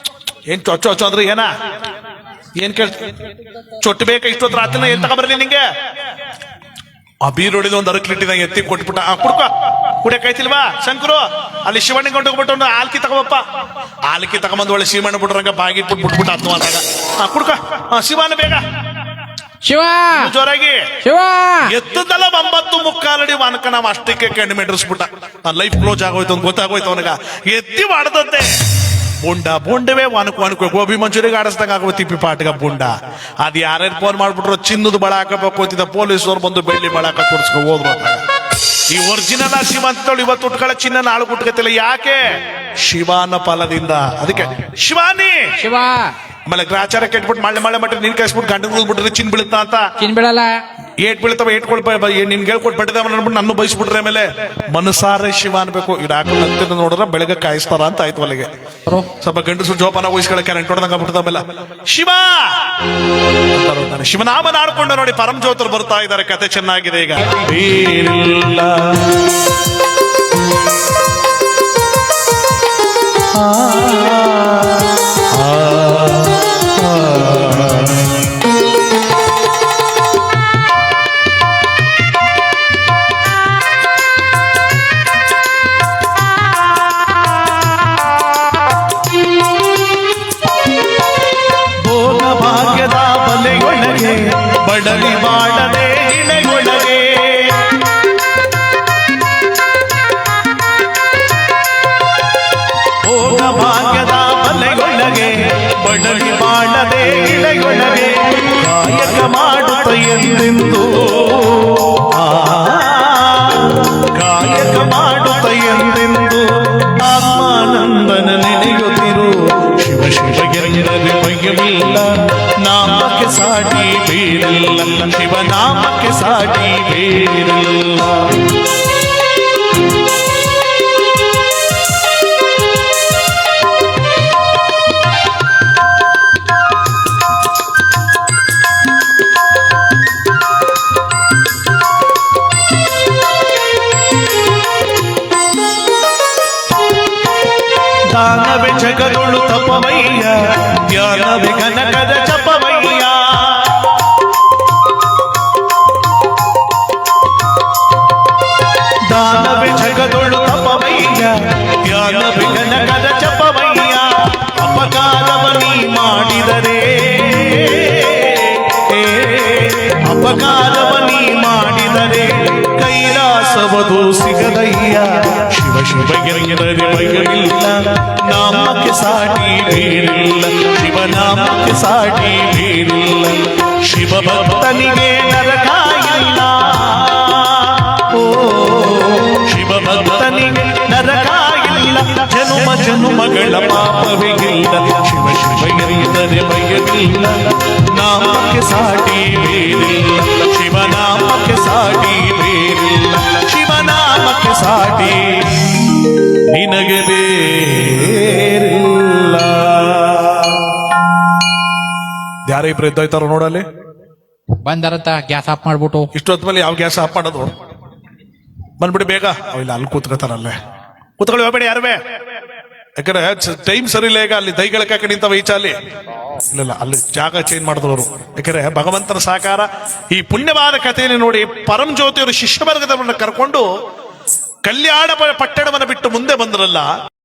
ಏನ್ ಚೊಚ್ಚ ಅಂದ್ರೆ ಏನ್ ಕೇಳ್ತ ಚೊಟ್ಟು ಬೇಕ ಇಷ್ಟೊತ್ತು ರಾತ್ರಿನ ಏನ್ ತಗೊಬರ್ಲಿ ನಿಂಗೆ. ಆ ಬೀರೊಡಿದ ಒಂದು ಅರಕ್ಲಿಟ್ಟಿದ ಎತ್ತಿ ಕೊಟ್ಬಿಟ್ಟ. ಕುಡ್ಕ ಕುಡಿಯಕಾಯ್ತಿಲ್ವಾ ಶಂಕರು? ಅಲ್ಲಿ ಶಿವಣ್ಣ ಕೊಂಡೋಗ್ಬಿಟ್ಟು ಆಲ್ಕಿ ತಗೋಬಪ್ಪ. ಆಲ್ಕಿ ತಗೊಂಬಂದ್ ಒಳ್ಳೆ ಶಿವಣ್ಣ ಬಿಟ್ರಂಗ ಬಾಗಿಟ್ಬಿಟ್ಟು ಬಿಟ್ಬಿಟ್ಟು ಹತ್ತು ಅಂದಾಗ ಕುಡ್ಕ ಶಿವನ ಬೇಗ ಶಿವ ಜೋರಾಗಿ ಶಿವ ಎತ್ತದಲ್ಲ 9 ಮುಕ್ಕಾಲಡಿ ವಾನಕ ನಾವ್ ಅಷ್ಟಕ್ಕೆ ಕೆಣ್ಣು ಮೆಡ್ರಿಸ್ಬಿಟ್ಟ. ಲೈಫ್ ಕ್ಲೋಸ್ ಆಗೋಯ್ತು ಅಂತ ಗೊತ್ತಾಗೋಯ್ತು ಅವನಿಗ. ಎತ್ತಿ ಮಾಡದಂತೆ ಬುಂಡವೇ ವಾನಕ ಗೋಬಿ ಮಂಚೂರಿಗೆ ಆಡಿಸ್ದಂಗ ಆಗುವ ತಿಪ್ಪಿ ಪಾಟ್ಗ ಬುಂಡ. ಅದ್ ಯಾರ್ಯಾರು ಫೋನ್ ಮಾಡ್ಬಿಟ್ರು ಚಿನ್ನದ ಬಳ ಹಾಕಬೇಕು ಅಂತಿದ್ದ. ಪೊಲೀಸರು ಬಂದು ಬೆಳ್ಳಿ ಬಳ ಹಾಕ ತೋರಿಸ್ಕೊ ಹೋದ್ರು. ಈ ಒರಿಜಿನಲ್ ಶಿವ ಅಂತೇಳಿ ಇವತ್ತು ಉಟ್ಕೊಳ್ಳೋ ಚಿನ್ನ ನಾಳೆ ಉಟ್ಕತಿಲ್ಲ. ಯಾಕೆ? ಶಿವನ ಫಲದಿಂದ. ಅದಕ್ಕೆ ಶಿವಾನಿ ಶಿವ ಆಮೇಲೆ ಗ್ರಾಚಾರ ಕೆಟ್ಬಿಟ್ಟು ಮಳೆ ಮಟ್ಟ ನೀನ್ ಕಾಯಿಸ್ಬಿಟ್ಟು ಗಂಡ ಬಿಟ್ರೆ ಚಿನ್ ಬೀಳುತ್ತಾ ಅಂತ. ಚಿನ್ ಬೀಳಲ್ಲ. ಏಟ್ ಬೀಳ್ತಾವ ನಿನ್ಗೆ ಹೇಳ್ಕೊಟ್ಟು ಬಡ್ಡಿದಾವ ಅನ್ಬಿಟ್ಟು ನನ್ನ ಬಯಸ್ಬಿಟ್ರೆ ಆಮೇಲೆ ಮನಸಾರೆ ಶಿವ ಅನ್ಬೇಕು. ಈಗ ಹಾಕೊಂಡು ಅಂತಿದ್ದು ನೋಡಿದ್ರೆ ಬೆಳಗ್ಗೆ ಕಾಯಿಸ್ತಾರ ಅಂತ ಆಯ್ತು ಅಲ್ಲಿಗೆ. ಸ್ವಲ್ಪ ಗಂಡಸು ಜೋಪಾನ ವಹಿಸ್ಕೊಳಕ್ಕೆ ನೆಂಟೊಡ್ದಂಗ ಆಗ್ಬಿಡ್ತಾವ ಆಮೇಲೆ ಶಿವ ಶಿವನಾಮನ ಆಡ್ಕೊಂಡು ನೋಡಿ ಪರಂ ಜ್ಯೋತರು ಬರ್ತಾ ಇದ್ದಾರೆ. ಕತೆ ಚೆನ್ನಾಗಿದೆ. ಈಗ ಬೇರಿಲ್ಲ ಭೋಗ ಭಾಗ್ಯದ ಬಲೆಯೊಳಗೆ ಬಡಲಿ ಮಾಡದೆ ಇಳೆಯೊಳಗೆ ಭೋಗ ಭಾಗ್ಯದ ಬಲೆಯೊಳಗೆ ಬಡಲಿ ಮಾಡದೆ ಇಳೆಯೊಳಗೆ ಕಾಯಕ ಮಾಡುತ್ತ ಎಂದೆಂದು ಕಾಯಕ ಮಾಡುತ್ತ ಎಂದೆಂದು ಆತ್ಮಾನಂದನ ನೆನೆಯುತ್ತಿರು. ಶಿವ ಶಿವ ಗೆಲ್ಲದೆ ಬಗೆಯಿಲ್ಲ, ನಾಮಕ್ಕೆ ಸಾಟಿ ಬೇರಿಲ್ಲ. ಶಿವನಾಮಕ್ಕೆ ಸಾಟಿ ಬೇರಿಲ್ಲ. ದಾನವೇ ಜಗದೊಳು ತಪವಯ್ಯ, ಧ್ಯಾನವೇ ಕನಕದ ಜಪವಯ್ಯ. ದಾನವೇ ಜಗದೊಳು ತಪವಯ್ಯ, ಧ್ಯಾನವೇ ಕನಕದ ಜಪವಯ್ಯ. ಅಪಕಾರವ ನೀ ಮಾಡಿದರೆ, ಅಪಕಾರವ ನೀ ಮಾಡಿದರೆ ಕೈಲಾಸವದು ಸಿಗದಯ್ಯ. ಶಿವ ಶಿವ ಗೆಲ್ಲದೆ ಬಗೆಯಿಲ್ಲ, ನಾಮಕ್ಕೆ ಸಾಟಿ ಬೇರಿಲ್ಲ. ಶಿವನಾಮಕ್ಕೆ ಸಾಟಿ ಬೇರಿಲ್ಲ. ಶಿವ ಭಕ್ತನಿಗೆ ನರಕ ಇಲ್ಲ. ಓ ಶಿವ ಭಕ್ತನಿಗೆ ನರಕ ಇಲ್ಲ. ಜನುಮ ಜನುಮಗಳ ಪಾಪವೇ ಇಲ್ಲ. ಶಿವ ಶಿವ ಗೆಲ್ಲದೆ ಬಗೆಯಿಲ್ಲ, ನಾಮಕ್ಕೆ ಸಾಟಿ ಬೇರಿಲ್ಲ. ಶಿವನಾಮಕ್ಕೆ ಸಾಟಿ ಬೇರಿಲ್ಲ. ಶಿವನಾಮಕ್ಕೆ ಸಾಟಿ ನಿನಗೆ ಬೇರಿಲ್ಲ. ಯಾರ ಇಬ್ರು ಎದ್ದೋಯ್ತಾರ ನೋಡಲ್ಲಿ ಬಂದರಂತ ಗ್ಯಾಸ್ ಆಫ್ ಮಾಡ್ಬಿಟ್ಟು ಇಷ್ಟೊತ್ತ ಮೇಲೆ ಯಾವ ಗ್ಯಾಸ್ ಆಫ್ ಮಾಡೋದು? ಬಂದ್ಬಿಡಿ ಬೇಗ. ಇಲ್ಲ ಅಲ್ಲಿ ಕೂತ್ಕೋತಾರಲ್ಲೇ ಕೂತ್ಕೊಳ್ಳಿ, ಹೋಗ್ಬೇಡಿ ಯಾರುವೆ. ಯಾಕಂದ್ರೆ ಟೈಮ್ ಸರಿ ಇಲ್ಲ. ಈಗ ಅಲ್ಲಿ ದೈಗಳಕ್ಕೆ ಹಾಕಿ ನಿಂತವ ಈಚ ಅಲ್ಲಿ ಇಲ್ಲ ಅಲ್ಲಿ ಜಾಗ ಚೇಂಜ್ ಮಾಡಿದವರು. ಯಾಕಂದ್ರೆ ಭಗವಂತನ ಸಾಕಾರ. ಈ ಪುಣ್ಯವಾದ ಕಥೆಯನ್ನು ನೋಡಿ ಪರಂ ಜ್ಯೋತಿಯವರು ಶಿಷ್ಯ ವರ್ಗದವರನ್ನ ಕರ್ಕೊಂಡು ಕಲ್ಯಾಣ ಪಟ್ಟಣವನ್ನು ಬಿಟ್ಟು ಮುಂದೆ ಬಂದ್ರಲ್ಲ.